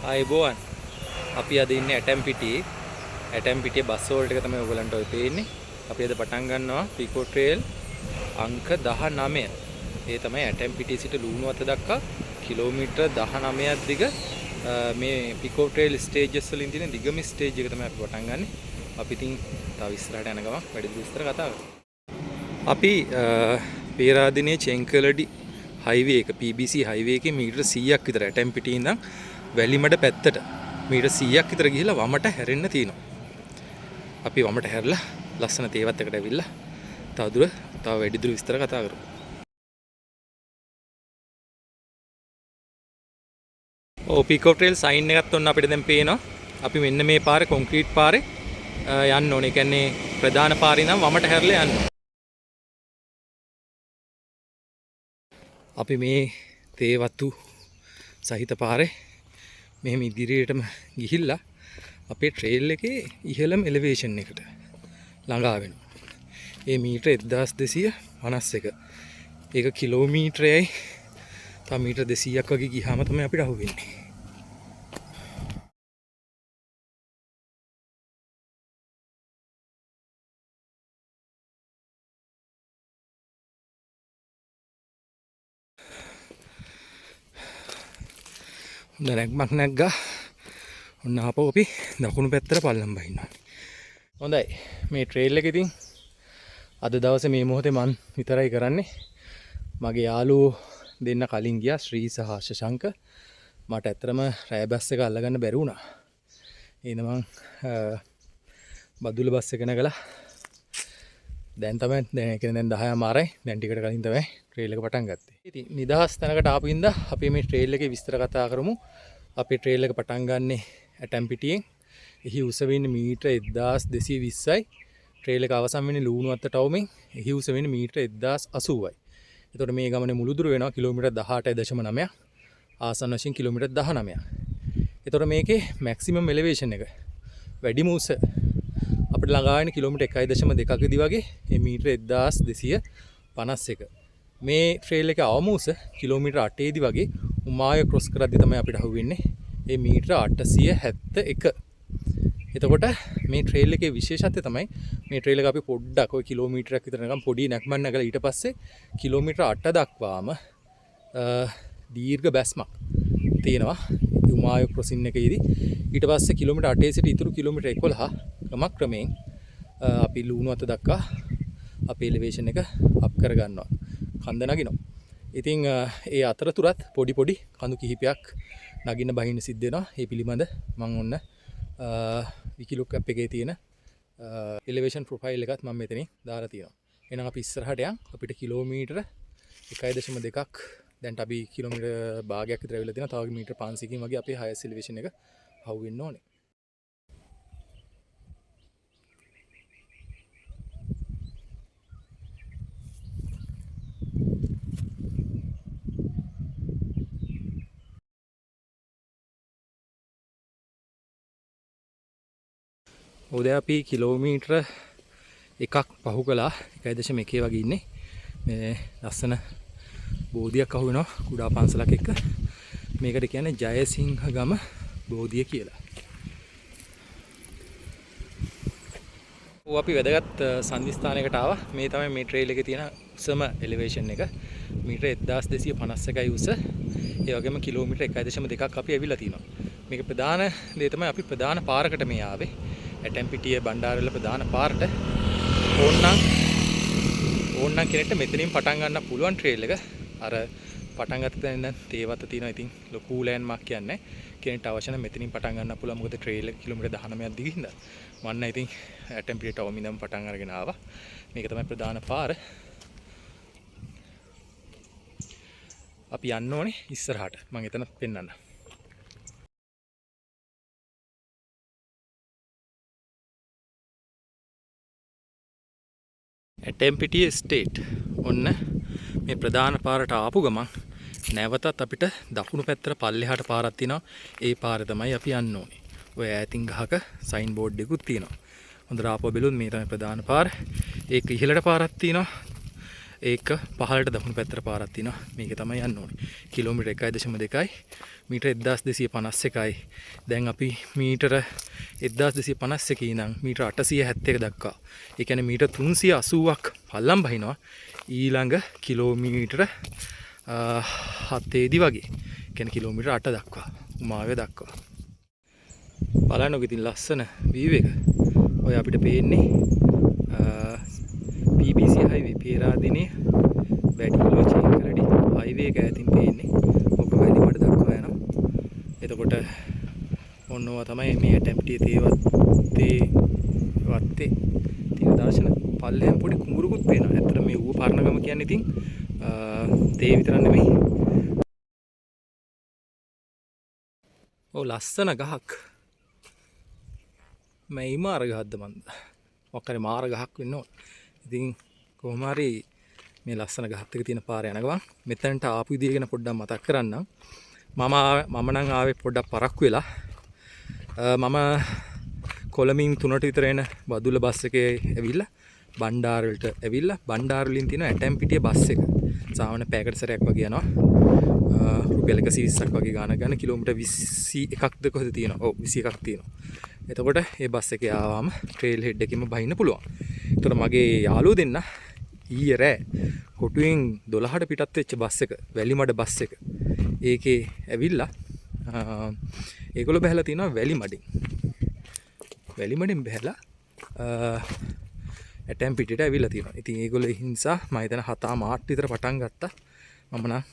ආයුබෝවන් අපි අද ඉන්නේ ඇටැම්පිටියේ බස් වෝල්ට් එක තමයි ඔයගලන්ට ඔය පේන්නේ. අපි අද පටන් ගන්නවා පිකෝ ට්‍රේල් අංක 19. ඒ තමයි ඇටැම්පිටිය සිට ලූණුවත්ත දක්වා කිලෝමීටර් 19ක් දිග මේ පිකෝ ට්‍රේල් ස්ටේජස් වලින් තියෙන දිගම ස්ටේජ් එක තමයි අපි පටන් ගන්නෙ. අපි ඉතින් තව ඉස්සරහට යන ගමන් වැඩි විස්තර කතා කරමු. අපි පේරාදෙණියේ චෙන්කලඩි හයිවේ එක PBC හයිවේ එකේ මීටර 100ක් විතර ඇටැම්පිටියේ ඉඳන් වැලිමඩ පැත්තට මීටර 100ක් විතර ගිහිල්ලා වමට හැරෙන්න තියෙනවා. අපි වමට හැරලා ලස්සන තේවත් එකට ඇවිල්ලා තව වැඩිදුර විස්තර කතා කරමු. පිකෝ ට්‍රේල් සයින් එකත් ඔන්න අපිට දැන් පේනවා. අපි මෙන්න මේ පාරේ කොන්ක්‍රීට් පාරේ යන්න ඕනේ. ඒ කියන්නේ ප්‍රධාන පාරේ නම් වමට හැරලා යන්න. අපි මේ තේවතු සහිත පාරේ මෙහෙම ඉදිරියටම ගිහිල්ලා අපේ ට්‍රේල් එකේ ඉහළම එලිවේෂන් එකට ළඟා වෙනවා. ඒ මීටර 1251. ඒක කිලෝමීටරයයි තව මීටර 200ක් වගේ ගියාම තමයි අපිට අහුවෙන්නේ. හොඳ නැග්මක් නැග්ගා. ඔන්න ආපහු අපි දකුණු පැත්තට පල්ලම් බහිනවා. හොඳයි. මේ ට්‍රේල් එක ඉතින් අද දවසේ මේ මොහොතේ මම විතරයි කරන්නේ. මගේ යාළුවෝ දෙන්න කලින් ගියා ශ්‍රී සහ ශශාංක. මට ඇත්තටම රෑ බස් එක අල්ලගන්න බැරි වුණා. එහෙනම් මං බදුල්ල බස් එක නැගලා දැන් 10 මාරයි. දැන් ටිකට කලින් තමයි ට්‍රේල් එක පටන් ගත්තේ. ඉතින් නිදහස් තැනකට ආපු ඉඳලා අපි මේ ට්‍රේල් එකේ විස්තර කතා කරමු. අපේ ට්‍රේල් එක පටන් ගන්නෙ ඇටැම්පිටියෙන්. එහි උස වෙන්නේ මීටර 1220යි. ට්‍රේල් එක අවසන් වෙන්නේ ලූණුවත්ත ටවුමෙන්. එහි උස වෙන්නේ මීටර 1080යි. එතකොට මේ ගමනේ මුළු දුර වෙනවා කිලෝමීටර් 18.9. ආසන්න වශයෙන් කිලෝමීටර් 19ක්. එතකොට මේකේ මැක්සිමම් එලිවේෂන් එක වැඩිම උස අපිට ළඟා වෙන කිලෝමීටර් 1.2 දී වගේ මේ මීටර 1251. මේ ට්‍රේල් එකේ අවම උස කිලෝමීටර් 8 දී වගේ උමාය ක්‍රොස් කරද්දී තමයි අපිට අහුවෙන්නේ මේ මීටර 871. එතකොට මේ ට්‍රේල් එකේ විශේෂත්වය තමයි මේ ට්‍රේල් එක අපි පොඩ්ඩක් ඔය කිලෝමීටරයක් විතර නිකන් පොඩි නැක්මන් නැගලා ඊට පස්සේ කිලෝමීටර 8 දක්වාම දීර්ඝ බැස්මක් තියෙනවා උමාය ක්‍රොසින් එකේදී. ඊට පස්සේ කිලෝමීටර 8 සිට ඉතුරු කිලෝමීටර 11 ක්‍රමයෙන් අපි ලූණුවත්ත දක්වා අපේ එලිවේෂන් එක අප් කර ගන්නවා. කන්ද නගිනවා. ඉතින් ඒ අතරතුරත් පොඩි කඳු කිහිපයක් නගින්න බහින්න සිද්ධ වෙනවා. ඒ පිළිබඳ මම ඔන්න විකිලුක් ඇප් එකේ තියෙන එලිවේෂන් ප්‍රොෆයිල් එකත් මම මෙතනින් දාලා තියෙනවා. එහෙනම් අපි ඉස්සරහට යන් අපිට කිලෝමීටර 1.2ක් දැන් අපි කිලෝමීටර භාගයක් විතර ඇවිල්ලා තියෙනවා. තව මීටර 500කින් වගේ අපේ හයස් එලිවේෂන් එක හවු වෙන්න ඕනේ. උදේ අපි කිලෝමීටර එකක් පහු කළා. 1.1 වගේ ඉන්නේ. මේ ලස්සන බෝධියක් අහු වෙනවා කුඩා පන්සලක් එක්ක. මේකට කියන්නේ ජයසිංහගම බෝධිය කියලා. අපි වැදගත් සංදිස්ථානයකට ආවා. මේ තමයි මේ ට්‍රේල් එකේ තියෙන උසම එලිවේෂන් එක. මීටර 1251යි උස. ඒ වගේම කිලෝමීටර 1.2ක් අපි ඇවිල්ලා තිනවා. මේක ප්‍රධාන දේ තමයි අපි ප්‍රධාන පාරකට මේ ආවේ. ඇටැම්පිටිය බණ්ඩාරවල ප්‍රධාන පාරට ඕන්නම් කෙනෙක්ට මෙතනින් පටන් ගන්න පුළුවන් ට්‍රේල් එක. අර පටන් ගත්ත තැන ඉඳන් තේවත තියෙනවා. ඉතින් ලොකු ලෑන්ඩ් මාක් කියන්නේ කෙනෙක්ට අවශ්‍ය නම් මෙතනින් පටන් ගන්න පුළුවන්. මොකද ට්‍රේල් එක කිලෝමීටර් 19ක් දිගින් ඉඳන් මන්න ඉතින් ඇටැම්පිටිය ටවුම ඉඳන් පටන් අරගෙන ආවා. මේක තමයි ප්‍රධාන පාර. අපි යන්න ඕනේ ඉස්සරහට. මම එතන පෙන්නන්න. ඇටැම්පිටිය ස්ටේට් ඔන්න මේ ප්‍රධාන පාරට ආපු ගමන් නැවතත් අපිට දකුණු පැත්තට පල්ලෙහාට පාරක් තියෙනවා. ඒ පාරේ තමයි අපි යන්න ඕනේ. ඔය ඈතින් ගහක සයින් බෝඩ් එකකුත් තියෙනවා. හොඳට ආපුව බැලුවොත් මේ තමයි ප්‍රධාන පාර. ඒක ඉහළට පාරක් තියෙනවා. ඒක පහළට දකුණු පැත්තට පාරක් තියෙනවා. මේක තමයි යන්න ඕනේ. කිලෝමීටර් 1.2යි මීටර 1251යි. දැන් අපි මීටර 1251 ඉඳන් මීටර 871 දක්වා. ඒ කියන්නේ මීටර 380ක් පල්ලම් බහිනවා. ඊළඟ කිලෝමීටර 7ේදී වගේ. කියන්නේ කිලෝමීටර 8 දක්වා. උමාවේ දක්වා. බලන්නකො ඉතින් ලස්සන view එක. ඔය අපිට පේන්නේ BBC highway පේරාදෙණිය වැඩිහිලෝ චේන්කරඩි highway එක ඈතින් පේන්නේ. ඔක වැලිමඩ දක්වා යනවා. එතකොට ඔන්නවා තමයි මේ ඇටැම්ප්ටි තේ වත්තේ තියෙන දර්ශන. පල්ලෙන් පොඩි කුඹුරකුත් පේනවා. ඇත්තට මේ ඌව පරණගම කියන්නේ ඉතින් තේ විතර නෙමෙයි. ඔව් ලස්සන ගහක්. මේ මාර ගහක්ද මන්ද? ඔක්කරේ මාර ගහක් වෙන්න ඕන. ඉතින් කොහොම හරි මේ ලස්සන ගහත් එක තියෙන පාර යන ගමන් මෙතනට ආපු විදිය ගැන පොඩ්ඩක් මතක් කරන්නම්. මම නම් ආවේ පොඩ්ඩක් පරක්කු වෙලා. මම කොළඹින් 3ට විතර එන බදුල්ල බස් එකේ ඇවිල්ලා බණ්ඩාර වලට ඇවිල්ලා බණ්ඩාර වලින් තියෙන ඇටැම්පිටිය බස් එක. සාමාන්‍ය පැයකට සැරයක් වගේ යනවා. රුපියල් 120ක් වගේ ගානක් ගන්න කිලෝමීටර් 21ක්ද කොහෙද තියෙනවා. ඔව් 21ක් තියෙනවා. එතකොට මේ බස් එකේ ආවම ට්‍රේල් හෙඩ් එකෙම බහින්න පුළුවන්. එතකොට මගේ යාළුවෝ දෙන්න ඊයේ රෑ කොටුවෙන් 12ට පිටත් වෙච්ච බස් එක වැලිමඩ බස් එක. ඒකේ ඇවිල්ලා ඒගොල්ලෝ බහැලා තිනවා වැලිමඩින්. වැලිමඩින් බහැලා ඇටැම්පිටියට ඇවිල්ලා තියෙනවා. ඉතින් ඒගොල්ලෝ ඒ නිසා මම හිතන 7:00 විතර පටන් ගත්තා. මම නම්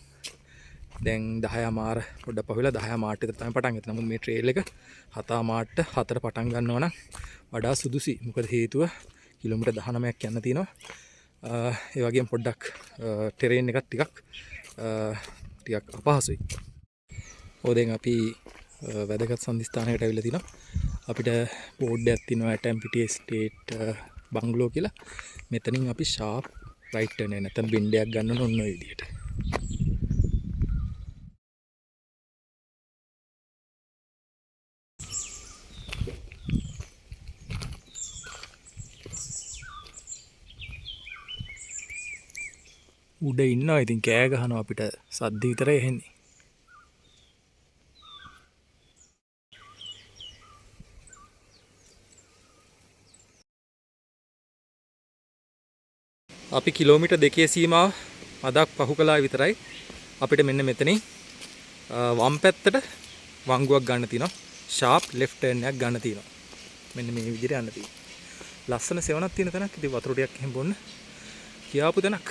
දැන් 10:00 පොඩ්ඩක් පහුවෙලා 10:00 විතර තමයි පටන් ගත්තේ. නමුත් මේ ට්‍රේල් එක 7:00 4 පටන් ගන්නවා නම් වඩා සුදුසුයි. මොකද හේතුව කිලෝමීටර් 19ක් යන්න තියෙනවා. ඒ වගේම පොඩ්ඩක් ටෙරේන් එකත් ටිකක් අපහසුයි. දැන් අපි වැදගත් සම්දිස්ථානයකට ඇවිල්ලා තිනවා. අපිට බෝඩ් එකක් තියෙනවා ඇටැම්පිටිය ස්ටේට් බංගලෝ කියලා. මෙතනින් අපි ෂාප් රයිට් ටර්න් එක නැත්නම් බින්ඩයක් ගන්න ඕන ඔය විදියට. උඩ ඉන්නවා ඉතින් කෑ ගහනවා අපිට සද්ද විතරයි ඇහෙන්නේ. අපි කිලෝමීටර් 2 සීමාව අදක් පහු කළා විතරයි. අපිට මෙන්න මෙතනින් වම් පැත්තට වංගුවක් ගන්න තියෙනවා. ෂාප් ලෙෆ්ට් ටර්න් එකක් ගන්න තියෙනවා. මෙන්න මේ විදිහට යන්න තියෙනවා. ලස්සන සෙවණක් තියෙන තැනක්. ඉතින් වතුර ටිකක් එහෙම බොන්න කියාපු තැනක්.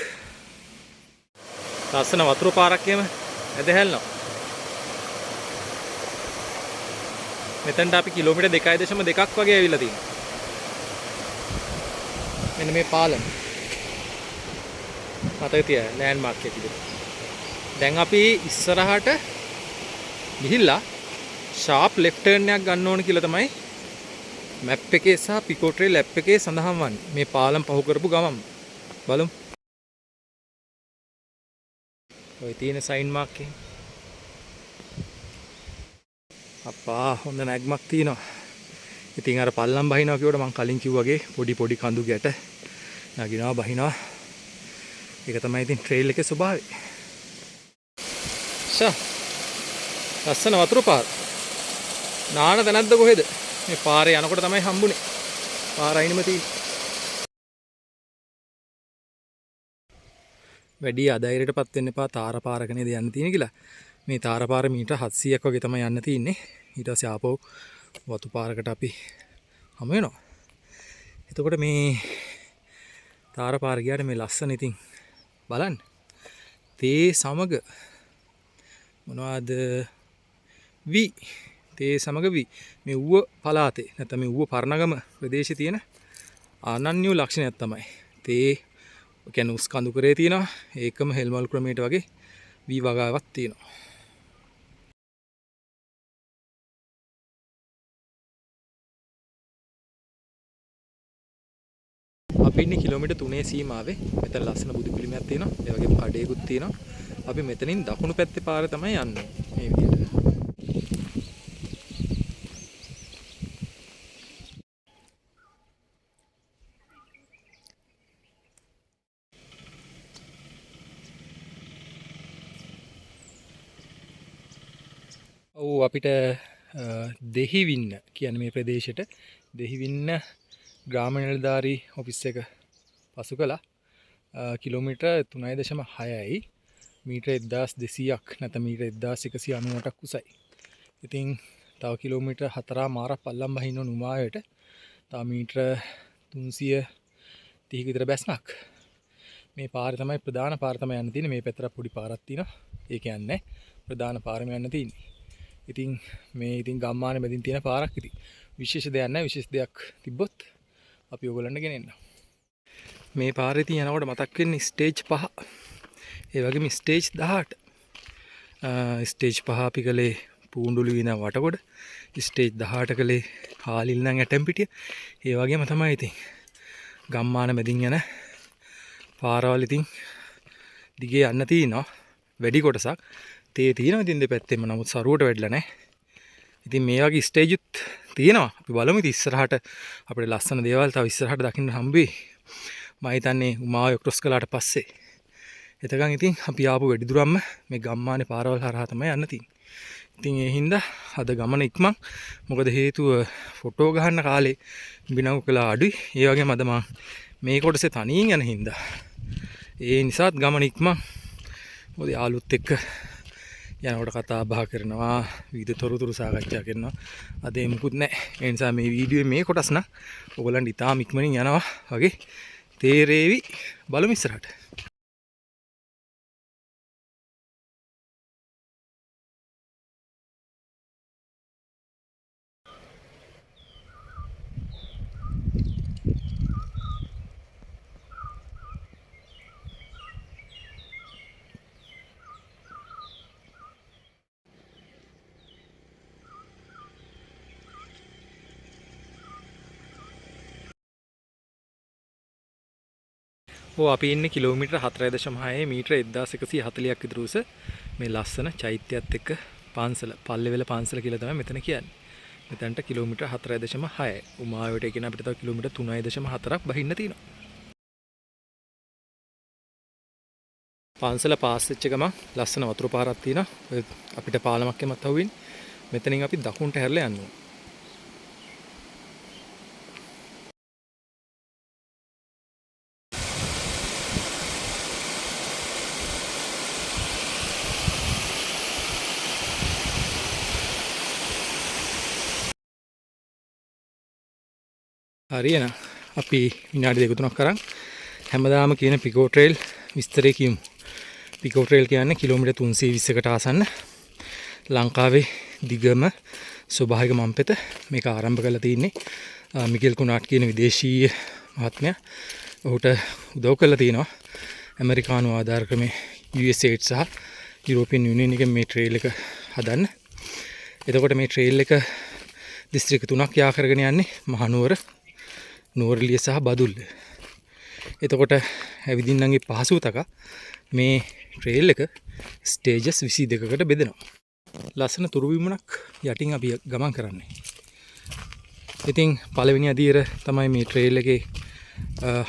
ලස්සන වතුර පාරක් එහෙම ඇදහැල්නවා. මෙතනට අපි කිලෝමීටර් 2.2ක් වගේ ඇවිල්ලා තියෙනවා. මෙන්න මේ පාලම. මතක තියාගන්න ලෑන්ඩ් මාක් එක විදිහට. දැන් අපි ඉස්සරහට ගිහිල්ලා ෂාප් ලෙෆ්ට් ටර්න් එකක් ගන්න ඕන කියලා තමයි මැප් එකේ සහ පිකෝට්‍රේල් ඇප් එකේ සඳහන් වන්නේ. මේ පාලම් පහු කරපු ගමන් බලමු. ඔය තියෙන සයින් මාක් එක. අප්පා හොඳ නැග්මක් තියෙනවා. ඉතින් අර පල්ලම් බහිනවා කියවට මම කලින් කිව්වාගේ පොඩි කඳු ගැට නගිනවා බහිනවා. ඒක තමයි ඉතින් ට්‍රේල් එකේ ස්වභාවය. ලස්සන වතුර පාර. නාන තැනක්ද කොහෙද? මේ පාරේ යනකොට තමයි හම්බුනේ. පාර අයිනෙම තියෙන්නේ. වැඩි අධෛර්යයටපත් වෙන්න එපා. තාර පාරක නේද යන්න තියෙන්නේ කියලා. මේ තාර පාර මීටර 700ක් වගේ තමයි යන්න තියෙන්නේ. ඊට පස්සේ ආපහු වතු පාරකට අපි හමු වෙනවා. එතකොට මේ තාර පාර ගියාට මේ ලස්සන ඉතින් බලන්න. තේ සමග මොනවද තේ සමග මේ ඌව පළාතේ නැත්නම් මේ ඌව පරණගම ප්‍රදේශයේ තියෙන අනන්‍ය ලක්ෂණයක් තමයි තේ කියන්නේ උස් කඳු කරේ තියෙනවා. ඒකම හෙල්මල් ක්‍රමයට වගේ වී වගාවක් තියෙනවා. අපි ඉන්නේ කිලෝමීටර් 3 සීමාවේ. මෙතන ලස්සන බුදු පිළිමයක් තියෙනවා. ඒ වගේම කඩේකුත් තියෙනවා. අපි මෙතනින් දකුණු පැත්තේ පාරේ තමයි යන්නේ. මේ විදිහට. ඔව් අපිට දෙහිවින්න කියන්නේ මේ ප්‍රදේශයට දෙහිවින්න ග්‍රාම නිලධාරී ඔෆිස් එක පසු කළා. කිලෝමීටර් 3.6යි මීටර් 1200ක් නැත්නම් මීටර් 1198ක් උසයි. ඉතින් තව කිලෝමීටර් 4මාරක් පල්ලම් බහින්න ඕන උමාවයට. තව මීටර් 330ක විතර බැස්මක්. මේ පාරේ තමයි ප්‍රධාන පාර තමයි යන්න තියෙන්නේ. මේ පැත්තට පොඩි පාරක් තියෙනවා. ඒ කියන්නේ ප්‍රධාන පාරෙම යන්න තියෙන්නේ. ඉතින් මේ ඉතින් ගම්මානේ මැදින් තියෙන පාරක් ඉතින් විශේෂ දෙයක් නැහැ. විශේෂ දෙයක් තිබ්බොත් අපි ඔයගොල්ලන්ට ගෙනෙන්නම්. මේ පාරේ ඉතින් යනකොට මතක් වෙන්නේ ස්ටේජ් 5. ඒ වගේම ස්ටේජ් 18. ස්ටේජ් 5 අපි කලේ පූණ්ඩුලි වින වටකොඩ. ස්ටේජ් 18 කලේ හාලිල් නම් ඇටම්පිටිය. ඒ වගේම තමයි ඉතින් ගම්මාන මැදින් යන පාරවල් ඉතින් දිගේ යන්න තියෙනවා. වැඩි කොටසක් තේ තියෙනවා ඉතින් දෙපැත්තෙම. නමුත් සරුවට වැඩිලා නැහැ. ඉතින් මේ වගේ ස්ටේජ්ත් තියෙනවා. අපි බලමු ඉතින් ඉස්සරහට අපිට ලස්සන දේවල් තව ඉස්සරහට දකින්න හම්බෙයි. මම හිතන්නේ උමාව ක්‍රොස් කළාට පස්සේ. එතකන් ඉතින් අපි ආපු වැඩිදුරම්ම මේ ගම්මානේ පාරවල් හරහා තමයි යන්න තියෙන්නේ. ඉතින් ඒ හින්දා අද ගමන ඉක්මන්. මොකද හේතුව ෆොටෝ ගහන්න කාලේ බිනව් කළා අඩුයි. ඒ වගේම අද මම මේ කොටසේ තනියෙන් යන හින්දා ඒ නිසාත් ගමන ඉක්මන්. මොකද යාළුවොත් එක්ක යනකොට කතා බහ කරනවා, විවිධ තොරතුරු සාකච්ඡා කරනවා. අද ඒ මුකුත් නැහැ. ඒ නිසා මේ වීඩියෝවේ මේ කොටස් නම් ඔයගොල්ලන්ට ඉතාම ඉක්මනින් යනවා වගේ තේරේවි. බලමු ඉස්සරහට. අපි ඉන්නේ කිලෝමීටර් 4.6 මීටර 1140ක් විතර උස මේ ලස්සන චෛත්‍යයත් එක්ක පන්සල පල්ලෙවල පන්සල කියලා තමයි මෙතන කියන්නේ. මෙතනට කිලෝමීටර් 4.6යි. උමාවයට කියන අපිට තව කිලෝමීටර් 3.4ක් බහින්න තියෙනවා. පන්සල පාස් වෙච්ච ගමන් ලස්සන වතුර පාරක් තියෙනවා. අපිට පාලමක් එමත් අහුවෙන්නේ. මෙතනින් අපි දකුණට හැරලා යන්න ඕනේ. හරියන අපි විනාඩි දෙක තුනක් කරන් හැමදාම කියන පිකෝ ට්‍රේල් විස්තරය කියමු. පිකෝ ට්‍රේල් කියන්නේ කිලෝමීටර් 320කට ආසන්න ලංකාවේ දිගම ස්වභාවික මම්පෙත. මේක ආරම්භ කරලා තින්නේ මිකෙල් කුනාට් කියන විදේශීය මහත්මයා. ඔහුට උදව් කරලා තිනවා ඇමරිකානු ආධාර ක්‍රමේ USAID සහ යුරෝපියන් යුනියන් එකෙන් මේ ට්‍රේල් එක හදන්න. එතකොට මේ ට්‍රේල් එක දිස්ත්‍රික්ක 3ක් යා කරගෙන යන්නේ මහනුවර, නුවරඑළිය සහ බදුල්ල. එතකොට ඇවිදින්නන්ගේ පහසුව තක මේ ට්‍රේල් එක ස්ටේජස් 22කට බෙදෙනවා. ලස්සන තුරු විමුණක් යටින් අපි ගමන් කරන්නේ. ඉතින් පළවෙනි අදියර තමයි මේ ට්‍රේල් එකේ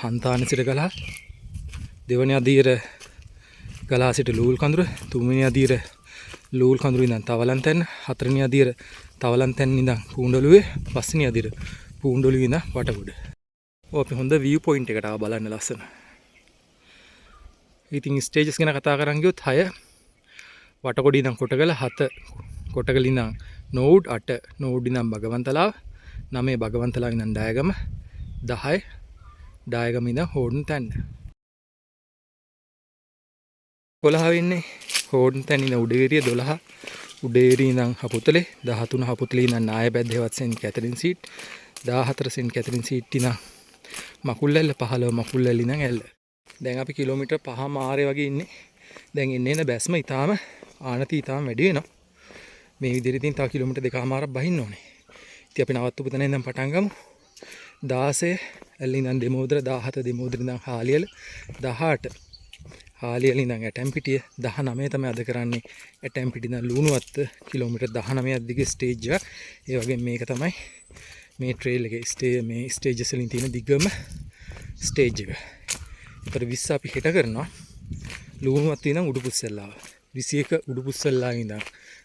හන්තාන සිට ගලහ. දෙවෙනි අදියර ගලහ සිට ලූල් කඳුර. තුන්වෙනි අදියර ලූල් කඳුර ඉඳන් තවලන් තැන්න. හතරවෙනි අදියර තවලන් තැන්න ඉඳන් පූණ්ඩොළුවේ. පස්වෙනි අදියර පූණ්ඩොළුවේ ඉඳන් වටගොඩ. අපි හොඳ view point එකට ආව බලන්න ලස්සන. ඉතින් ස්ටේජස් ගැන කතා කරන් ගියොත් 6 වටකොඩ ඉඳන් කොටගල 7 කොටගල ඉඳන් නෝඩ් 8 නෝඩ් ඉඳන් භගවන්තලාව 9 භගවන්තලාව ඉඳන් ඩයගම 10 ඩයගම ඉඳන් හෝඩන් තැන්න. 12 වෙන්නේ හෝඩන් තැන්න ඉඳන් උඩේරිය 12 උඩේරිය ඉඳන් හපුතලේ 13 හපුතලේ ඉඳන් නායබැද්ද හෙවත් සෙන්ට් කැතරින් සීට් 14 සෙන්ට් කැතරින් සීට් ඉඳන් මකුල්ලැල්ල 15 මකුල්ලැල්ල ඉඳන් ඇල්ල. දැන් අපි කිලෝමීටර් 5 මාරේ වගේ ඉන්නේ. දැන් එන්නේ නැ බැස්ම ඊටාම ආනති ඊටාම වැඩි වෙනවා. මේ විදිහට ඉතින් තව කිලෝමීටර් 2මාරක් බහින්න ඕනේ. ඉතින් අපි නවත්තපු තැන ඉඳන් පටන් ගමු. 16 ඇල්ල ඉඳන් දෙමෝදර 17 දෙමෝදර ඉඳන් හාලියල 18 හාලියල ඉඳන් ඇටම්පිටිය 19 තමයි අද කරන්නේ. ඇටම්පිටිය ඉඳන් ලුණුවත්ත කිලෝමීටර් 19ක් දිග ස්ටේජ් එක. ඒ වගේම මේක තමයි මේ ට්‍රේල් එකේ මේ ස්ටේජස් වලින් තියෙන දිගම ස්ටේජ් එක. ඒතර 20 අපි හෙට කරනවා ලුණුවත් ඉඳන් උඩුපුස්සල්ලාව. 21 උඩුපුස්සල්ලාව ඉඳන්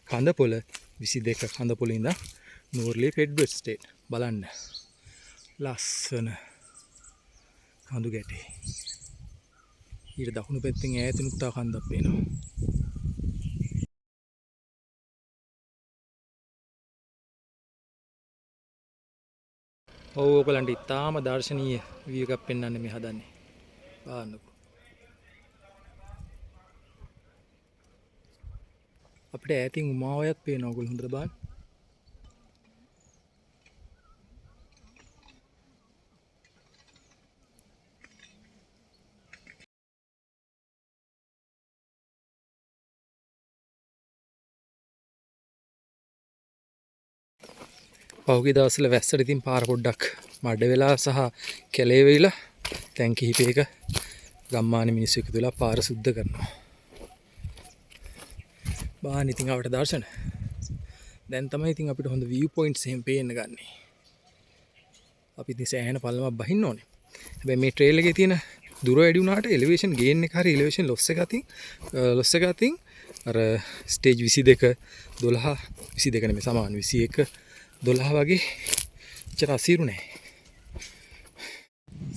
කඳපොළ 22 කඳපුළේ ඉඳන් නූර්ලී ෆෙඩ්රල් ස්ටේට් බලන්න ලස්සන කඳු ගැටේ. ඊට දකුණු පැත්තෙන් ඈතිනුත් තව කන්දක් පේනවා. ඔව් ඔයගලන්ට ඉතාම දර්ශනීය view එකක් පෙන්වන්න මේ හදන්නේ. බලන්නකෝ. අපිට ඈතින් උමාවයත් පේනවා ඔයගොල්ලෝ හොඳට බලන්න. පහුගිය දවස්වල වැස්සට ඉතින් පාර පොඩ්ඩක් මඩ වෙලා සහ කැලේ වෙයිලා දැන් කිහිපයක ගම්මානේ මිනිස්සු එකතු වෙලා පාර සුද්ධ කරනවා. බාහන් ඉතින් අපට දර්ශන. දැන් තමයි ඉතින් අපිට හොඳ view points එහෙම පේන්න ගන්නේ. අපි ඉතින් සෑහෙන පල්ලමක් බහින්න ඕනේ. හැබැයි මේ ට්‍රේල් එකේ තියෙන දුර වැඩි වුණාට එලිවේෂන් ගේන් එක හරි එලිවේෂන් ලොස් එක අතින් අර ස්ටේජ් 22 12 22 නෙමෙයි සමාන 21 12 වගේ ඉච්චර අසීරු නෑ.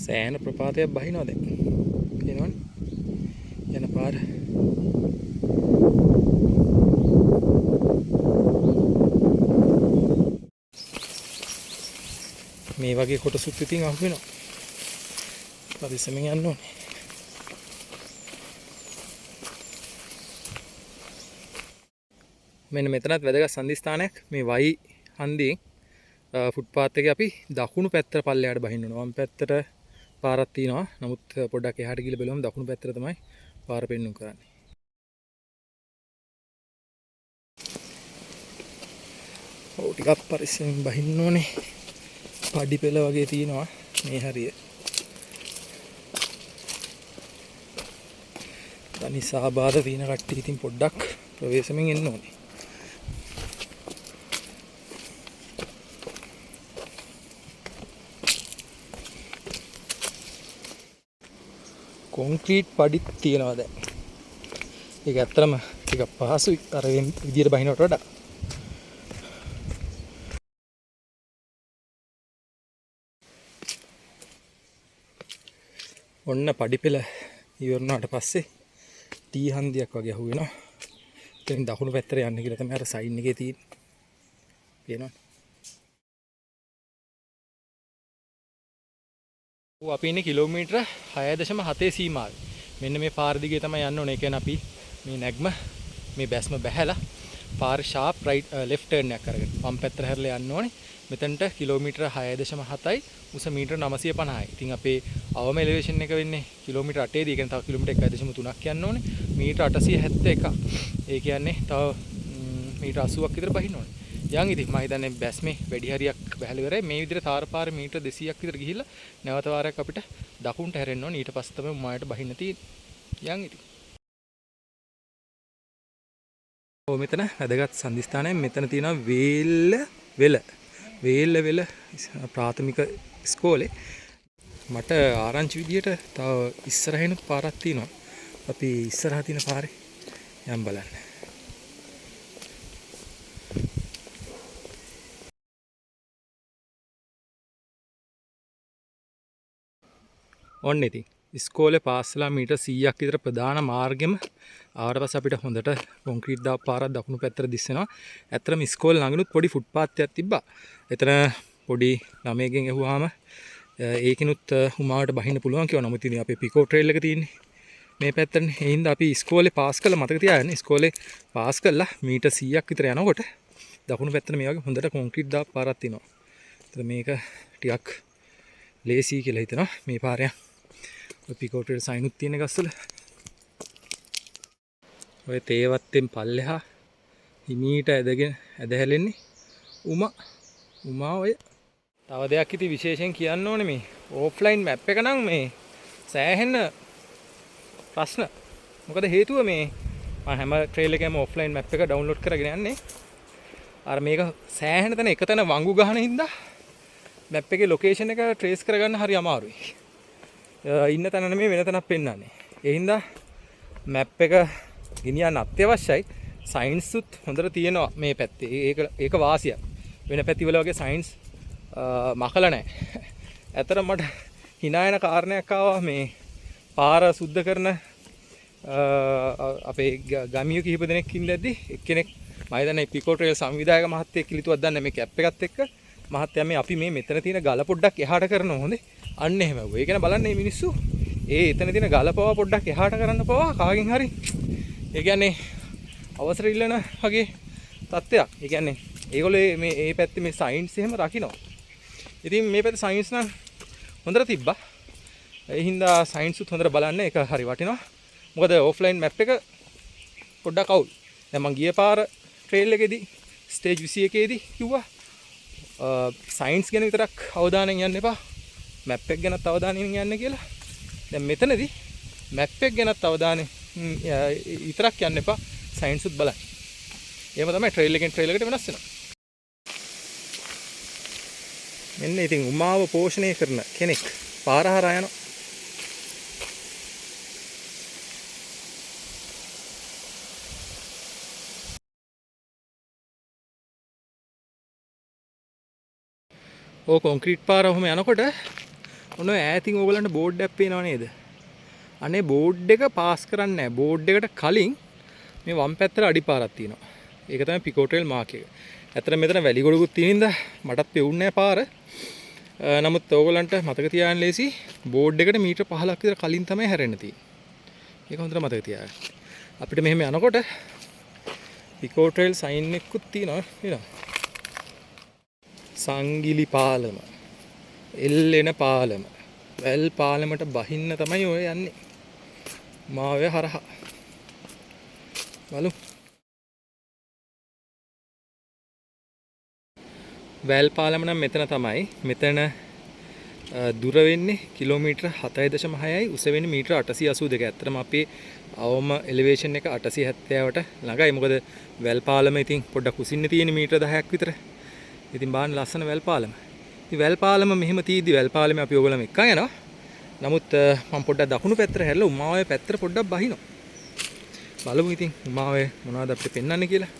සෑහෙන ප්‍රපාතයක් බහිනවා දැන්. පේනවනේ? යන පාර. මේ වගේ කොටසුත් ඉතින් අහු වෙනවා. පරිස්සමෙන් යන්න ඕනේ. මෙන්න මෙතනත් වැදගත් සන්ධිස්ථානයක්. මේ වයි හන්දියෙන් ෆුට්පාත් එකේ අපි දකුණු පැත්තට පල්ලෙහාට බහින්න ඕන. වම් පැත්තට පාරක් තියෙනවා. නමුත් පොඩ්ඩක් එහාට ගිහලා බලුවම දකුණු පැත්තට තමයි පාර පෙන්නුම් කරන්නේ. ඔව් ටිකක් පරිස්සමෙන් බහින්න ඕනේ. පඩි පෙළ වගේ තියෙනවා මේ හරිය. දනිසා බාධා තියෙන කට්ටිය ඉතින් පොඩ්ඩක් ප්‍රවේශමෙන් එන්න ඕනේ. කොන්ක්‍රීට් පඩිත් තියෙනවා දැන්. ඒක ඇත්තටම ටිකක් පහසුයි අර විදියට බහිනවට වඩා. ඔන්න පඩි පෙළ ඉවරනාට පස්සේ ටී හන්දියක් වගේ අහු වෙනවා. එතෙන් දකුණු පැත්තට යන්න කියලා තමයි අර සයින් එකේ තියෙන්නේ. පේනවද? අපි ඉන්නේ කිලෝමීටර 6.7 සීමාවේ. මෙන්න මේ පාර දිගේ තමයි යන්න ඕනේ. ඒ කියන්නේ අපි මේ නැග්ම මේ බැස්ම බැහැලා පාර ෂාප් රයිට් ලෙෆ්ට් ටර්න් එකක් අරගෙන වම් පැත්තට හැරලා යන්න ඕනේ. මෙතනට කිලෝමීටර 6.7යි උස මීටර 950යි. ඉතින් අපේ අවම එලිවේෂන් එක වෙන්නේ කිලෝමීටර 8ේදී. ඒ කියන්නේ තව කිලෝමීටර 1.3ක් යන්න ඕනේ. මීටර 871. ඒ කියන්නේ තව මීටර 80ක් විතර බහින්න ඕනේ. යන් ඉතින් මම හිතන්නේ බැස්මේ වැඩි හරියක් බහැලා ඉවරයි. මේ විදිහට තාර පාර මීටර 200ක් විතර ගිහිල්ලා නැවත වාරයක් අපිට දකුණට හැරෙන්න ඕනේ. ඊට පස්සේ තමයි උමායට බහින්න තියෙන්නේ. යන් ඉතින්. ඔව් මෙතන වැදගත් සන්ධිස්ථානයක්. මෙතන තියෙනවා වේල්ල ප්‍රාථමික ඉස්කෝලේ. මට ආරංචි විදියට තව ඉස්සරහිනුත් පාරක් තියෙනවා. අපි ඉස්සරහ තියෙන පාරේ යම් බලන්න. ඔන්න ඉතින් ඉස්කෝලේ පාස්සලා මීටර් 100ක් විතර ප්‍රධාන මාර්ගෙම ආවට පස්සේ අපිට හොඳට කොන්ක්‍රීට් දාපු පාරක් දකුණු පැත්තට දිස්සෙනවා. ඇත්තටම ඉස්කෝලේ ළඟිනුත් පොඩි ෆුට්පාත් එකක් තිබ්බා. එතන පොඩි ළමයෙක්ගෙන් ඇහුවාම ඒකිනුත් උමාවට බහින්න පුළුවන් කියලා. නමුත් ඉතින් අපේ පිකෝ ට්‍රේල් එක තියෙන්නේ මේ පැත්තනේ. ඒ හින්දා අපි ඉස්කෝලේ පාස් කළා මතක තියාගන්න. ඉස්කෝලේ පාස් කළා මීටර් 100ක් විතර යනකොට දකුණු පැත්තට මේ වගේ හොඳට කොන්ක්‍රීට් දාපු පාරක් තියෙනවා. ඒතර මේක ටිකක් ලේසි කියලා හිතනවා මේ පාරයන්. ඔය පිකෝ ට්‍රේල් සයිනුත් තියෙන ගස්වල. ඔය තේවත්තෙන් පල්ලෙහා හිමීට ඇදහැලෙන්නේ උමා ඔය. තව දෙයක් ඉතින් විශේෂයෙන් කියන්න ඕනේ මේ ඕෆ්ලයින් මැප් එක නම් මේ සෑහෙන ප්‍රශ්න. මොකද හේතුව මේ මම හැම ට්‍රේල් එකේම ඕෆ්ලයින් මැප් එක ඩවුන්ලෝඩ් කරගෙන යන්නේ. අර මේක සෑහෙන තැන එක තැන වංගු ගහන හින්දා මැප් එකේ ලොකේෂන් එක ට්‍රේස් කරගන්න හරි අමාරුයි. ඉන්න තැන නෙමෙයි වෙන තැනක් පෙන්වන්නේ. ඒ හින්දා මැප් එක ගෙනියන්න අත්‍යවශ්‍යයි. සයින්ස්ුත් හොඳට තියෙනවා මේ පැත්තේ. ඒක වාසියක්. වෙන පැතිවල වගේ සයින්ස් මකලා නැහැ. ඇත්තට මට hina යන කාරණයක් ආවා මේ පාර සුද්ධ කරන අපේ ගමියෝ කිහිප දෙනෙක් ඉඳද්දි එක්කෙනෙක් මම හිතන්නේ පිකෝ ට්‍රේල් සංවිධායක මහත්තයෙක් කිලිතුවක් දන්නේ මේ කැප් එකත් එක්ක මහත්තයා මේ අපි මේ මෙතන තියෙන ගල පොඩ්ඩක් එහාට කරනවා හොඳේ. අන්න එහෙම වුණා. ඒ කියන්නේ බලන්න මේ මිනිස්සු එතන තියෙන ගල පවා පොඩ්ඩක් එහාට කරන්න පවා කාගෙන් හරි ඒ කියන්නේ අවසර ඉල්ලන වගේ තත්ත්වයක්. ඒ කියන්නේ ඒගොල්ලෝ මේ පැත්තේ මේ සයින්ස් එහෙම රකින්නවා. ඉතින් මේ පැත්තේ සයින්ස් නම් හොඳට තිබ්බා. ඒ හින්දා සයින්ස් උත් හොඳට බලන්න ඒක හරි වටිනවා. මොකද ඔෆ්ලයින් මැප් එක පොඩ්ඩක් අවුල්. දැන් මං ගිය පාර ට්‍රේල් එකේදී ස්ටේජ් 21 දී කිව්වා සයින්ස් ගැන විතරක් අවධානයෙන් යන්න එපා. මැප් එක ගැනත් අවධානයෙන් යන්න කියලා. දැන් මෙතනදී මැප් එක ගැනත් අවධානයෙන් විතරක් යන්න එපා. සයින්ස් උත් බලන්න. එහෙම තමයි ට්‍රේල් එකෙන් ට්‍රේල් එකට වෙනස් වෙනවා. මෙන්න ඉතින් උමාව පෝෂණය කරන කෙනෙක් පාර හරහා යනවා. ඕ කොන්ක්‍රීට් පාර ඔහම යනකොට ඔන්න ඈතින් ඕගලන්ට බෝඩ් එකක් පේනව නේද? අනේ බෝඩ් එක පාස් කරන්නේ නැහැ. බෝඩ් එකට කලින් මේ වම් පැත්තට අඩිපාරක් තියෙනවා. ඒක තමයි පිකෝ ට්‍රේල් මාක් එක. ඇත්තට මෙතන වැලි ගොඩකුත් තියෙන හින්දා මටත් පෙවුන්නේ නැහැ පාර. නමුත් ඕගලන්ට මතක තියාගන්න ලේසි බෝඩ් එකට මීටර් 15ක් විතර කලින් තමයි හැරෙන්න තියෙන්නේ. ඒක හොඳට මතක තියාගන්න. අපිට මෙහෙම යනකොට පිකෝ ට්‍රේල් සයින් එකකුත් තියෙනවා නේද? සංගිලි පාලම, එල්ලෙන පාලම, වැල් පාලමට බහින්න තමයි ඔය යන්නේ. මාවය හරහා. බලමු. වැල් පාලම නම් මෙතන තමයි. මෙතන දුර වෙන්නේ කිලෝමීටර් 7.6යි උස වෙන්නේ මීටර් 882. ඇත්තටම අපේ අවම එලිවේෂන් එක 870ට ළඟයි. මොකද වැල් පාලම ඉතින් පොඩ්ඩක් උසින්නේ තියෙන මීටර් 10ක් විතර. ඉතින් බාන්න ලස්සන වැල් පාලම. ඉතින් වැල් පාලම මෙහෙම තීදි වැල් පාලමේ අපි ඕගොල්ලෝ එක්කන් යනවා. නමුත් මම පොඩ්ඩක් දකුණු පැත්තට හැරලා උමාවේ පැත්තට පොඩ්ඩක් බහිනවා. බලමු ඉතින් උමාවේ මොනවද අපිට පෙන්වන්නේ කියලා.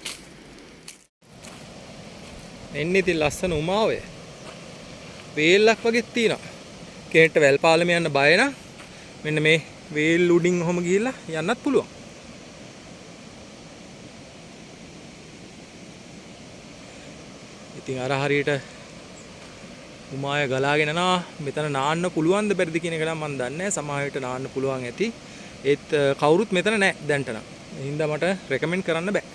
එන්නේ ඉතින් ලස්සන උමාවේ. වේලක් වගේ තියෙනවා. කෙනෙක්ට වැල් පාලම යන්න බය නම් මෙන්න මේ වේල් උඩින් ඔහම ගිහිල්ලා යන්නත් පුළුවන්. ඉතින් අර හරියට උමාය ගලාගෙන යනවා. මෙතන නාන්න පුළුවන්ද බැරිද කියන එක නම් මම දන්නේ නැහැ. සමහර විට නාන්න පුළුවන් ඇති. ඒත් කවුරුත් මෙතන නැහැ දැන්ට නම්. ඒ හින්දා මට රෙකමෙන්ඩ් කරන්න බෑ.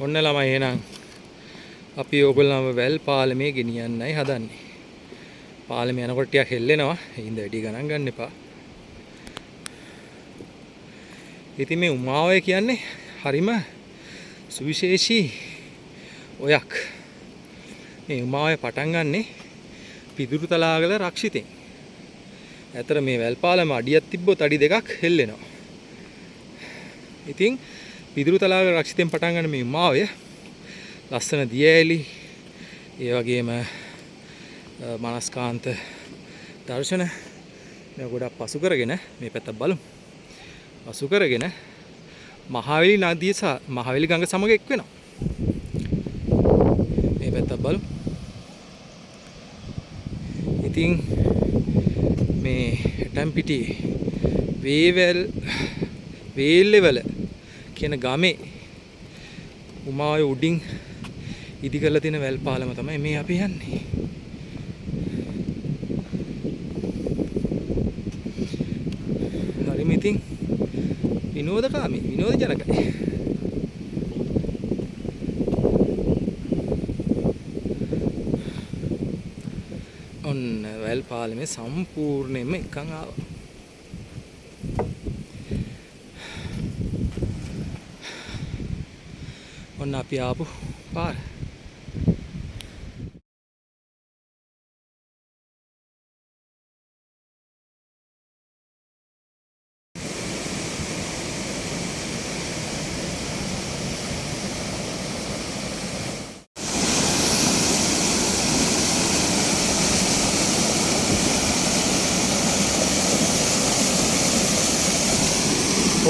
ඔන්න ළමයි එහෙනම් අපි ඕගොල්ලන්ව වැල් පාලමේ ගෙනියන්නයි හදන්නේ. පාලමේ යනකොට ටිකක් හෙල්ලෙනවා. ඒ හින්දා වැඩි ගණන් ගන්න එපා. ඉතින් මේ උමාවය කියන්නේ හරිම සුවිශේෂී ඔයක්. මේ උමාවේ පටන් ගන්නෙ පිදුරු තලාගල රක්ෂිතෙන්. ඇතර මේ වැල් පාලම අඩියක් තිබ්බොත් අඩි දෙකක් හෙල්ලෙනවා. ඉතින් පිදුරු තලාගල රක්ෂිතෙන් පටන් ගන්න මේ උමාවය ලස්සන දියඇලි ඒ වගේම මනස්කාන්ත දර්ශන මේ ගොඩක් පසු කරගෙන මේ පැත්ත බලමු. පසු කරගෙන මහවැලි නදිය සහ මහවැලි ගඟ සමග එක් වෙනවා. මේ පැත්ත බලමු. ඉතින් මේ හෙටම්පිටියේ වේල්ලෙවල කියන ගමේ උමාවේ උඩින් ඉදි කරලා තියෙන වැල් පාලම තමයි මේ අපි යන්නේ. හරිම ඉතින් විනෝදකාමී විනෝදජනකයි. ඔන්න වැල් පාලමේ සම්පූර්ණයෙන්ම එකන් ආවා. ඔන්න අපි ආපු පාර.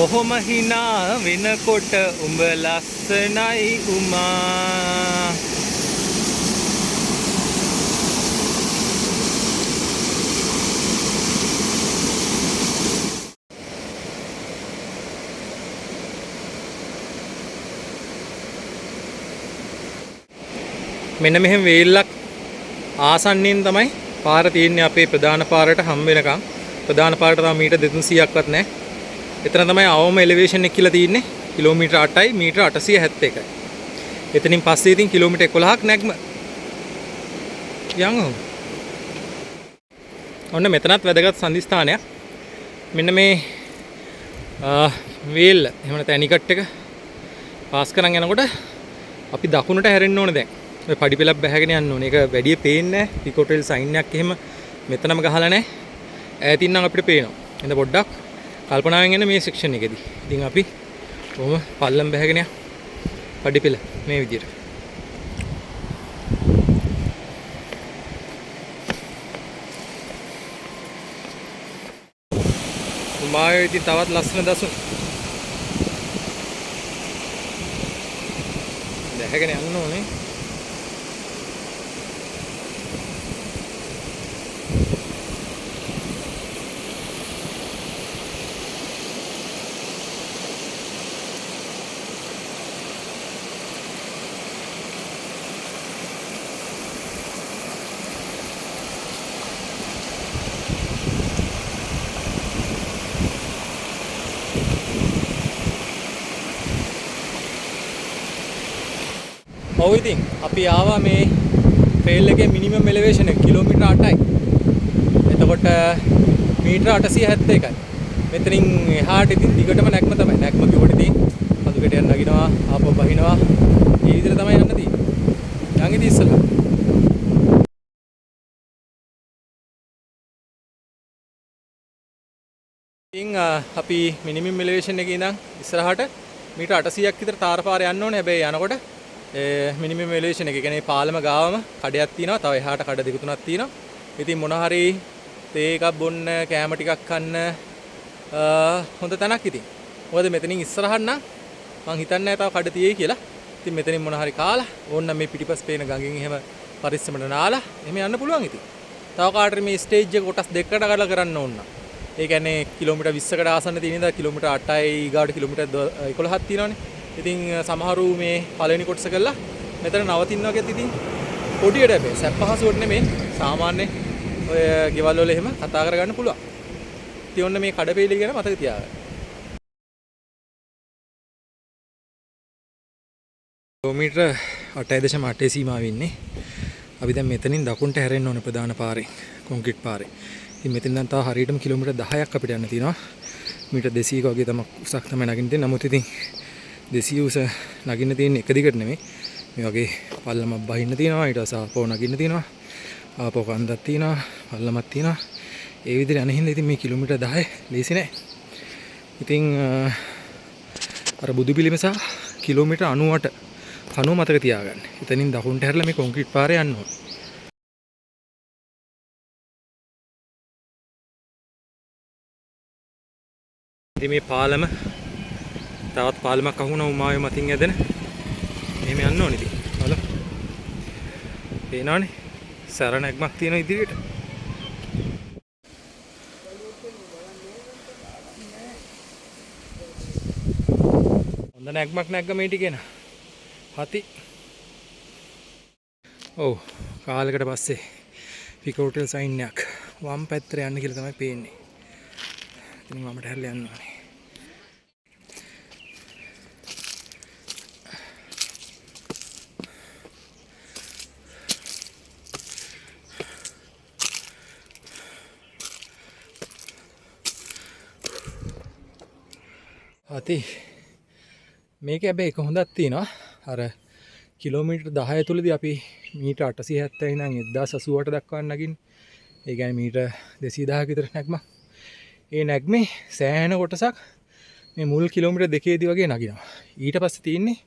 බොහොම හිනා වෙනකොට උඹ ලස්සනයි උමා. මෙන්න මෙහෙම වේල්ලක් ආසන්නෙන් තමයි පාර තියෙන්නේ අපේ ප්‍රධාන පාරට හම් වෙනකම්. ප්‍රධාන පාරට තව මීටර් 200ක්වත් නැහැ. එතන තමයි අවම එලිවේෂන් එක කියලා තියෙන්නේ. කිලෝමීටර් 8යි මීටර් 871යි. එතනින් පස්සේ ඉතින් කිලෝමීටර් 11ක් නැග්ම. යංගෝ. ඔන්න මෙතනත් වැදගත් සන්ධිස්ථානයක්. මෙන්න මේ වේල්ල එහෙම නැත්නම් ඇනිකට් එක පාස් කරන් යනකොට අපි දකුණට හැරෙන්න ඕනේ දැන්. ඔය පඩි පෙළක් බැහැගෙන යන්න ඕනේ. ඒක වැඩි පේන්නේ නැහැ. පිකොටෙල් සයින් එකක් එහෙම මෙතනම ගහලා නැහැ. ඈතින් නම් අපිට පේනවා. එඳ පොඩ්ඩක් කල්පනාවෙන් යන මේ සෙක්ෂන් එකේදී. ඉතින් අපි කොහොම පල්ලම් බැහැගෙන යන පඩි පෙළ මේ විදියට. උමාවේ ඉතින් තවත් ලස්සන දසුන්. බැහැගෙන යන්න ඕනේ. ඔව් ඉතින් අපි ආවා මේ ට්‍රේල් එකේ මිනිමම් එලිවේෂන් එක කිලෝමීටර් 8යි. එතකොට මීටර 871යි. මෙතනින් එහාට ඉතින් දිගටම නැක්ම තමයි. නැක්ම කිව්වට ඉතින් අදුකට යන්න නගිනවා, ආපහු බහිනවා. මේ විදිහට තමයි යන්න තියෙන්නේ. යන් ඉතින් ඉස්සලා. ඉතින් අපි මිනිමම් එලිවේෂන් එකේ ඉඳන් ඉස්සරහට මීටර 800ක් විතර තාර පාරේ යන්න ඕනේ. හැබැයි යනකොට මිනිමම් එලිවේෂන් එක කියන්නේ පාලම ගාවම කඩයක් තියෙනවා. තව එහාට කඩ දෙක තුනක් තියෙනවා. ඉතින් මොන හරි තේ එකක් බොන්න, කෑම ටිකක් කන්න හොඳ තැනක් ඉතින්. මොකද මෙතනින් ඉස්සරහට නම් මං හිතන්නේ නැහැ තව කඩ තියෙයි කියලා. ඉතින් මෙතනින් මොන හරි කාලා ඕන්න මේ පිටිපස් පේන ගඟෙන් එහෙම පරිස්සමට නාලා එහෙම යන්න පුළුවන් ඉතින්. තව කාටරි මේ ස්ටේජ් එක කොටස් දෙකකට කඩලා කරන්න ඕන. ඒ කියන්නේ කිලෝමීටර් 20කට ආසන්න තියෙන ඉඳලා කිලෝමීටර් 8යි ඊගාට කිලෝමීටර් 11ක් තියෙනවානේ. ඉතින් සමහරු මේ පළවෙනි කොටස කළා මෙතන නවතින්න වගේත් ඉතින් පොඩියට හැබැයි සැප්පහසුවට නෙමෙයි සාමාන්‍ය ඔය ගෙවල් වල එහෙම කතා කරගන්න පුළුවන්. ඉතින් ඔන්න මේ කඩපේලි ගැන මතක තියාගන්න. කිලෝමීටර් 8.8 සීමාවෙ ඉන්නේ. අපි දැන් මෙතනින් දකුණට හැරෙන්න ඕනේ ප්‍රධාන පාරේ, කොන්ක්‍රීට් පාරේ. ඉතින් මෙතෙන් දැන් තව හරියටම කිලෝමීටර් 10ක් අපිට යන්න තියෙනවා. මීටර් 200ක වගේ තමයි උසක් තමයි නගින්න තියෙන්නේ. නමුත් ඉතින් 200 උස නගින්න තියෙන එක දිගට නෙමෙයි. මේ වගේ පල්ලමක් බහින්න තියෙනවා. ඊට පස්සේ ආපහු නගින්න තියෙනවා. ආපහු කන්දක් තියෙනවා. පල්ලමක් තියෙනවා. ඒ විදිහට අනිහින්ද ඉතින් මේ කිලෝමීටර් 10 ලේසි නෑ. ඉතින් අර බුදු පිළිම සහ කිලෝමීටර් 98 90 මතක තියාගන්න. එතනින් දකුණට හැරලා මේ කොන්ක්‍රීට් පාරේ යන්න ඕනේ. ඉතින් මේ පාලම තවත් පාලමක් අහුණා උමාවේ මතින් ඇදෙන. එහෙම යන්න ඕනේ ඉතින්. බලමු. පේනවනේ. සරණක්මක් තියෙන ඉදිරියට. හොඳ නැග්මක් නැග්ග මේ ටිකේන. හති. ඔව් කාලයකට පස්සේ පිකෝටෙල් සයින් එකක් වම් පැත්තට යන්න කියලා තමයි පේන්නේ. ඉතින් මමට හැරලා යන්න ඕනේ. අති මේක හැබැයි එක හොඳක් තියෙනවා. අර කිලෝමීටර් 10 තුලදී අපි මීටර් 870 ඉඳන් 1088 දක්වා නගින්නේ. ඒ කියන්නේ මීටර් 210ක විතර නැග්මක්. ඒ නැග්මේ සෑහෙන කොටසක් මේ මුල් කිලෝමීටර් දෙකේදී වගේ නගිනවා. ඊට පස්සේ තියෙන්නේ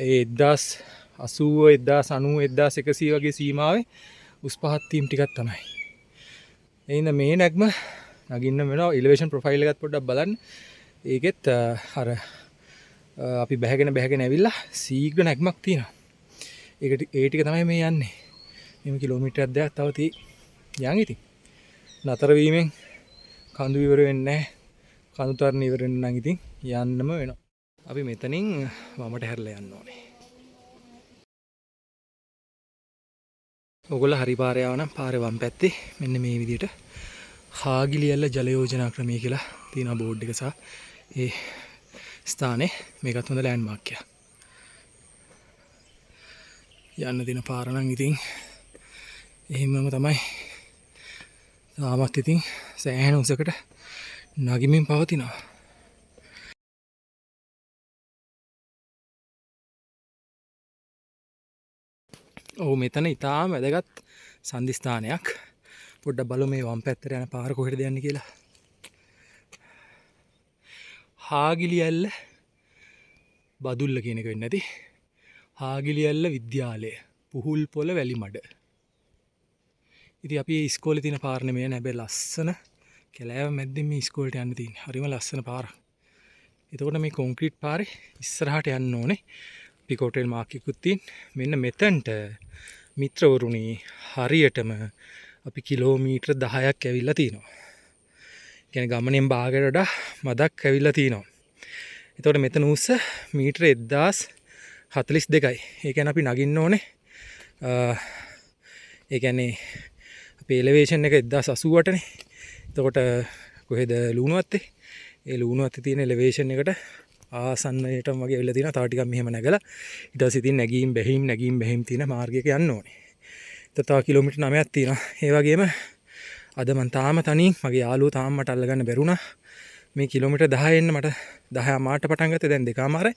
ඒ 1080 1090 1100 වගේ සීමාවේ උස් පහත් තීම් ටිකක් තමයි. එහෙනම් මේ නැග්ම නගින්න වෙනවා. එලිවේෂන් ප්‍රොෆයිල් එකත් පොඩ්ඩක් බලන්න. ඒකෙත් අර අපි බැහැගෙන ඇවිල්ලා සීඝ්‍ර නැග්මක් තියෙනවා. ඒකට ඒ ටික තමයි මේ යන්නේ. මේ කිලෝමීටරයක් දෙකක් තව යන් ඉතින්. නතර වීමෙන් කඳු ඉවර වෙන්නේ නැහැ. කඳු තරණ ඉවර වෙන්න නම් ඉතින් යන්නම වෙනවා. අපි මෙතනින් වමට හැරලා යන්න ඕනේ. ඔයගොල්ලෝ හරි පාරේ ආවනම් පාරේ වම් පැත්තේ මෙන්න මේ විදිහට හාගිලියල්ල ජල යෝජනා ක්‍රමය කියලා තියෙන බෝඩ් එක සහ ඒ ස්ථානේ මේකත් හොඳ ලෑන්ඩ්මාර්ක් එකක්. යන්න දෙන පාර නම් ඉතින් එහෙමම තමයි. තාමත් ඉතින් සෑහෙන උසකට නගිමින් පවතිනවා. ඔව් මෙතන ඉතාම වැදගත් සන්ධිස්ථානයක්. පොඩ්ඩක් බලමු මේ වම් පැත්තට යන පාර කොහෙටද යන්නේ කියලා. හාගිලියල්ල බදුල්ල කියන එක වෙන්නේ නැති. හාගිලියල්ල විද්‍යාලය පුහුල්පොළ වැලිමඩ. ඉතින් අපි ඉස්කෝලේ තියෙන පාර නෙමෙයි නෑ. හැබැයි ලස්සන කැලෑව මැද්දෙන් මේ ඉස්කෝලේට යන්න තියෙන්නේ. හරිම ලස්සන පාරක්. එතකොට මේ කොන්ක්‍රීට් පාරේ ඉස්සරහට යන්න ඕනේ. පිකෝටෙල් මාක් එකකුත් තියෙන. මෙන්න මෙතනට මිත්‍රවරුනි හරියටම අපි කිලෝමීටර් 10ක් ඇවිල්ලා තිනවා. කියන්නේ ගමනෙන් භාගයට වඩා මදක් ඇවිල්ලා තිනවා. එතකොට මෙතන උස්ස මීටර 1042යි. ඒ කියන්නේ අපි නගින්න ඕනේ. ඒ කියන්නේ අපේ එලිවේෂන් එක 1088නේ. එතකොට කොහෙද ලුණුවත්තේ? ඒ ලුණුවත්තේ තියෙන එලිවේෂන් එකට ආසන්නයටම වගේ ඇවිල්ලා තියෙනවා. තව ටිකක් මෙහෙම නැගලා ඊට පස්සේ ඉතින් නැගීම් බැහිම් තියෙන මාර්ගයක යන්න ඕනේ. තව කිලෝමීටර් 9ක් තියෙනවා. ඒ වගේම අද මම තාම තනියෙන් මගේ යාළුවෝ තාම මට අල්ලගන්න බැරුණා. මේ කිලෝමීටර් 10 එන්න මට 10 මාට පටන් ගත්තේ දැන් 2:00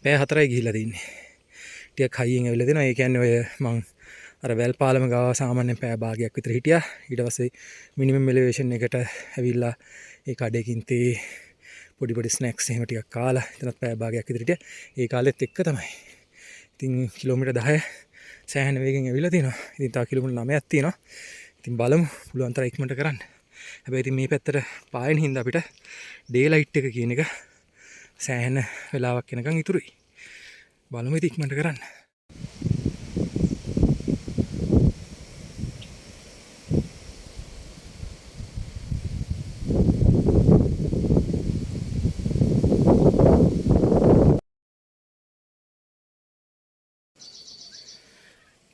පැය 4යි ගිහිල්ලා තින්නේ. ටිකක් හයියෙන් ඇවිල්ලා දෙනවා. ඒ කියන්නේ ඔය මං අර වැල් පාලම ගාව සාමාන්‍යයෙන් පැය භාගයක් විතර හිටියා. ඊට පස්සේ මිනිමම් එලිවේෂන් එකට ඇවිල්ලා ඒ කඩේකින් තේ පොඩි ස්නැක්ස් එහෙම ටිකක් කාලා එතනත් පැය භාගයක් විතර හිටියා. ඒ කාලෙත් එක්ක තමයි. ඉතින් කිලෝමීටර් 10 සෑහෙන වේගෙන් ඇවිල්ලා තිනවා. ඉතින් තව කිලෝමීටර් 9ක් තියෙනවා. ඉතින් බලමු පුළුවන් තරම් ඉක්මනට කරන්න. හැබැයි ඉතින් මේ පැත්තට පායන හින්දා අපිට ඩේ ලයිට් එක කියන එක සෑහෙන වෙලාවක් යනකම් ඉතුරුයි. බලමු ඉතින් ඉක්මනට කරන්න.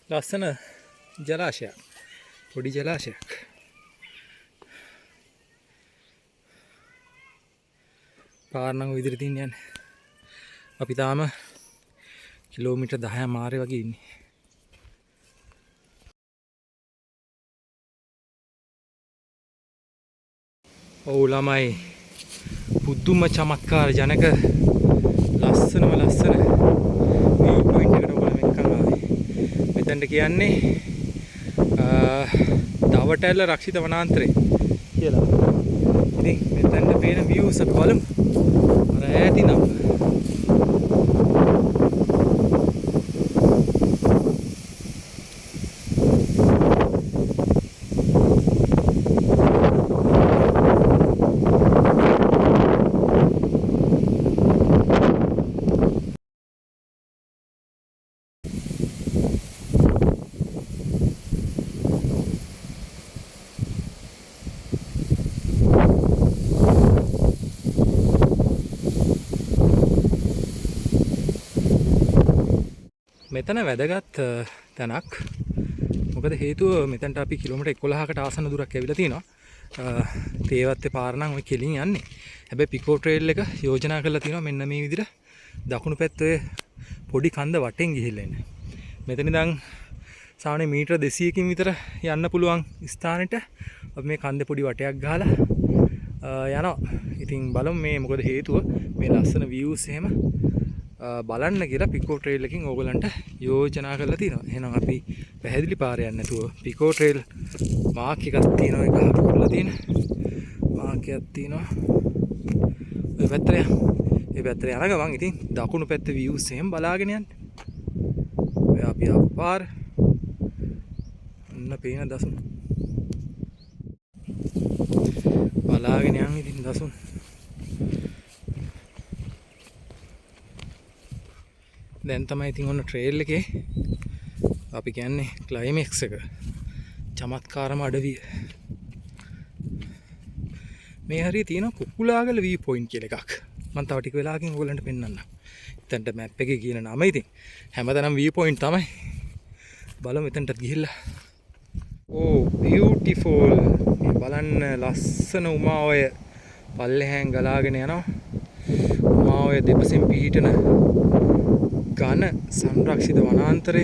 ලස්සන ජලාශයක්. පොඩි ජලාශයක්. පාර නම් විදිහට තින් යන්නේ. අපි තාම කිලෝමීටර් 10 මාරේ වගේ ඉන්නේ. ඔව් ළමයි පුදුම චමත්කාර ජනක ලස්සන view point එකට ඔයගොල්ලෝ මෙක්කන් ආවේ. මෙතනට කියන්නේ දවටැල්ල රක්ෂිත වනාන්තරය කියලා. ඉතින් මෙතනට පේන views අපි බලමු. අර ඈත ඉඳන් මෙතන වැදගත් තැනක්. මොකද හේතුව මෙතනට අපි කිලෝමීටර් 11කට ආසන්න දුරක් ඇවිල්ලා තිනවා. තේවත්තේ පාර නම් ඔය කෙලින් යන්නේ. හැබැයි පිකෝ ට්‍රේල් එක යෝජනා කරලා තිනවා මෙන්න මේ විදිහට දකුණු පැත්තේ පොඩි කන්ද වටෙන් ගිහිල්ලා එන්න. මෙතන ඉඳන් සාමාන්‍ය මීටර 200කින් විතර යන්න පුළුවන් ස්ථානෙට අපි මේ කන්දේ පොඩි වටයක් ගහලා යනවා. ඉතින් බලමු මේ මොකද හේතුව මේ ලස්සන views එහෙම බලන්න කියලා පිකෝ ට්‍රේල් එකකින් ඕගලන්ට යෝජනා කරලා තියෙනවා. එහෙනම් අපි පැහැදිලි පාරේ යන්නේ නැතුව පිකෝ ට්‍රේල් මාක් එකක් තියෙනවා. ඒක අහපු කරලා තියෙන මාක් එකක් තියෙනවා. ඔය පැත්තට යන්න. ඒ පැත්තට යන ගමන් ඉතින් දකුණු පැත්තේ views එහෙම බලාගෙන යන්න. ඔය අපි ආපු පාර අන්න පේන දසුන් බලාගෙන යන් ඉතින් දසුන් දැන් තමයි ඉතින් ඔන්න ට්‍රේල් එකේ අපි කියන්නේ ක්ලයිමැක්ස් එක. චමත්කාරම අඩවිය. මේ හරිය තියෙන කුකුලාගල වී පොයින්ට් කියලා එකක්. මම තව ටික වෙලාවකින් ඔයගලන්ට පෙන්නන්නම්. එතනට මැප් එකේ කියන නම ඉතින් හැමතැනම වී පොයින්ට් තමයි. බලමු එතනටත් ගිහිල්ලා. ඕ බියුටිෆුල්. මේ බලන්න ලස්සන උමාවය පල්ලෙහාන් ගලාගෙන යනවා. උමාවය දෙපසින් පිහිටන ඝන සංරක්ෂිත වනාන්තරය.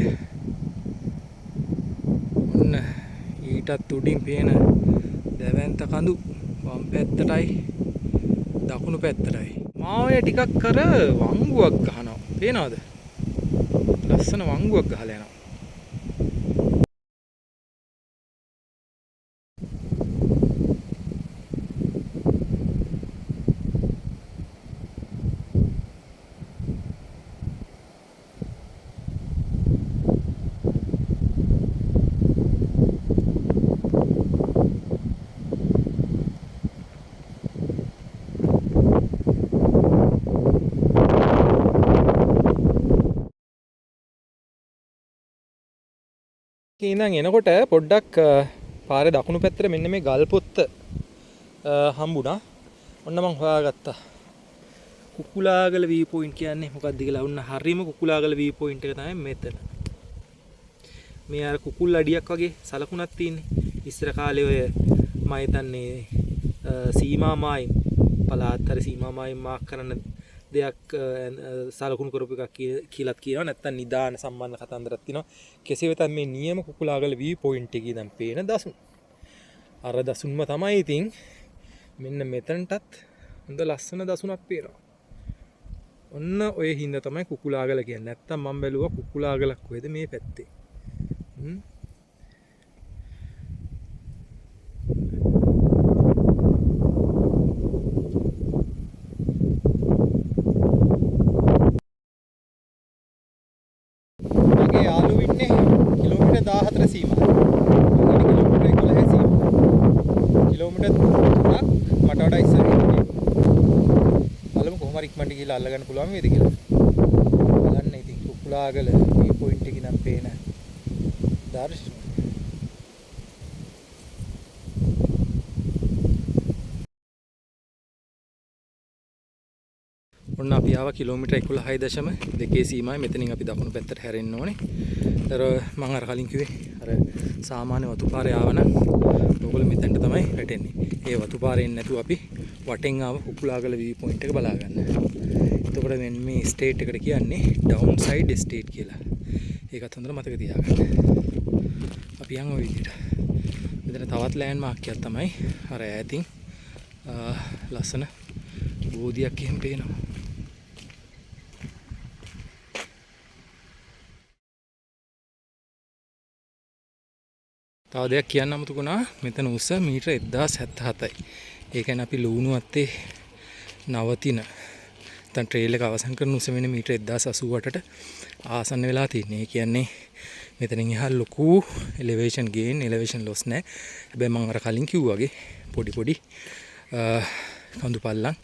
ඔන්න ඊටත් උඩින් පේන දැවැන්ත කඳු වම් පැත්තටයි දකුණු පැත්තටයි. උමාවය ටිකක් කර වංගුවක් ගහනවා. පේනවද? ලස්සන වංගුවක් ගහලා යනවා. ඉඳන් එනකොට පොඩ්ඩක් පාරේ දකුණු පැත්තට මෙන්න මේ ගල් පොත්ත හම්බුණා. ඔන්න මම හොයාගත්තා. කුකුලාගල වී පොයින්ට් කියන්නේ මොකක්ද කියලා. ඔන්න හරීම කුකුලාගල වී පොයින්ට් එක තමයි මෙතන. මේ අර කුකුල් අඩියක් වගේ සලකුණක් තියෙන්නේ. ඉස්සර කාලේ ඔය මම හිතන්නේ සීමා මායිම් පළාත් හරි සීමා මායිම් මාක් කරන දෙයක් සලකුණු කරපු එකක් කියලාත් කියනවා. නැත්තම් නිදාන සම්බන්ධ කතන්දරයක් තියෙනවා. කෙසේ වෙතත් මේ නියම කුකුලාගල වී පොයින්ට් එකේ දැන් පේන දසුන්. අර දසුන්ම තමයි ඉතින් මෙන්න මෙතනටත් හොඳ ලස්සන දසුනක් පේනවා. ඔන්න ඔය හින්දා තමයි කුකුලාගල කියන්නේ. නැත්තම් මම බැලුවා කුකුලාගලක් කොහෙද මේ පැත්තේ. මගේ යාළුවෝ ඉන්නේ කිලෝමීටර් 14 සීමාවේ. කිලෝමීටර් 11 සීමාව. කිලෝමීටර් 3ක් මට වඩා ඉස්සර ඉන්නේ. බලමු කොහොම හරි ඉක්මනට ගිහලා අල්ලගන්න පුළුවන් වේද කියලා. බලන්න ඉතින් කුකුලාගල මේ පොයින්ට් එකේ නම් පේන දර්ශන. ඔන්න අපි ආවා කිලෝමීටර් 11.2 සීමාවේ. මෙතනින් අපි දකුණු පැත්තට හැරෙන්න ඕනේ. අර මම අර කලින් කිව්වේ අර සාමාන්‍ය වතු පාරේ ආවනම් ඔයගොල්ලෝ මෙතෙන්ට තමයි වැටෙන්නේ. ඒ වතු පාරේ ඉන්නේ නැතුව අපි වටෙන් ආව කුකුලාගල වී පොයින්ට් එක බලා ගන්න. එතකොට මේ ස්ටේට් එකට කියන්නේ ඩවුන් සයිඩ් ස්ටේට් කියලා. ඒකත් හොඳට මතක තියාගන්න. අපි යන් ඔය විදිහට. මෙතන තවත් ලෑන්ඩ් මාක් එකක් තමයි අර ඈතින් ලස්සන බෝධියක් එහෙම පේනවා. තව දෙයක් කියන්න අමතකුණා. මෙතන උස මීටර 1077යි. ඒ කියන්නේ අපි ලුණු අත්තේ නවතින දැන් ට්‍රේල් එක අවසන් කරන උස වෙන මීටර 1088ට ආසන්න වෙලා තියෙන්නේ. ඒ කියන්නේ මෙතනින් එහා ලොකු එලිවේෂන් ගේන් එලිවේෂන් ලොස් නැහැ. හැබැයි මම අර කලින් කිව්වා වගේ පොඩි කඳු පල්ලම්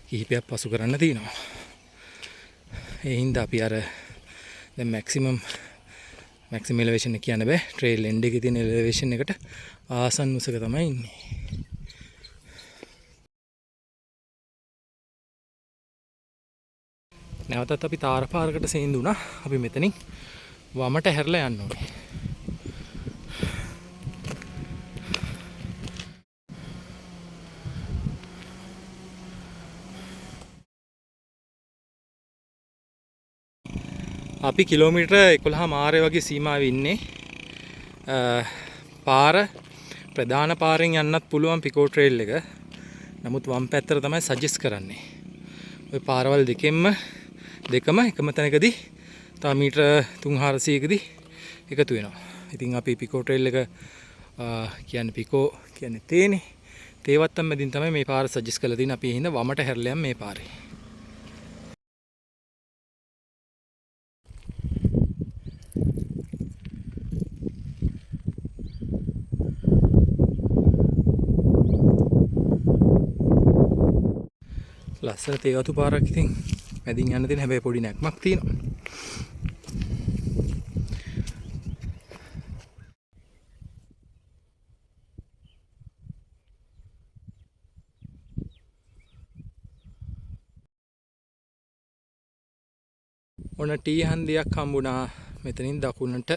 කිහිපයක් පසු කරන්න තියෙනවා. ඒ හින්දා අපි අර දැන් මැක්සිමම් එලිවේෂන් එක කියන්න බෑ. ට්‍රේල් එන්ඩ් එකේ තියෙන එලිවේෂන් එකට ආසන්න උසක තමයි ඉන්නේ. නැවතත් අපි තාර පාරකට සේඳුණා. අපි මෙතනින් වමට හැරලා යන්න ඕනේ. අපි කිලෝමීටර 11 මාරේ වගේ සීමාවේ ඉන්නේ. පාර ප්‍රධාන පාරෙන් යන්නත් පුළුවන් පිකෝ ට්‍රේල් එක. නමුත් වම් පැත්තට තමයි සජෙස්ට් කරන්නේ. ওই පාරවල් දෙකම එකම තැනකදී තව මීටර 300-400කදී එකතු වෙනවා. ඉතින් අපි පිකෝ ට්‍රේල් එක කියන්නේ පිකෝ කියන්නේ තේනේ. තේවත්තම් මැදින් තමයි මේ පාර සජෙස්ට් කරලා තියෙන්නේ. අපි හින්දා වමට හැරලා යමු මේ පාරේ. ලස්සන තේ වතු පාරක් ඉතින් මැදින් යන්න තියෙන හැබැයි පොඩි නැක්මක් තියෙනවා. ඔන්න ටී හන්දියක් හම්බුණා මෙතනින් දකුණට.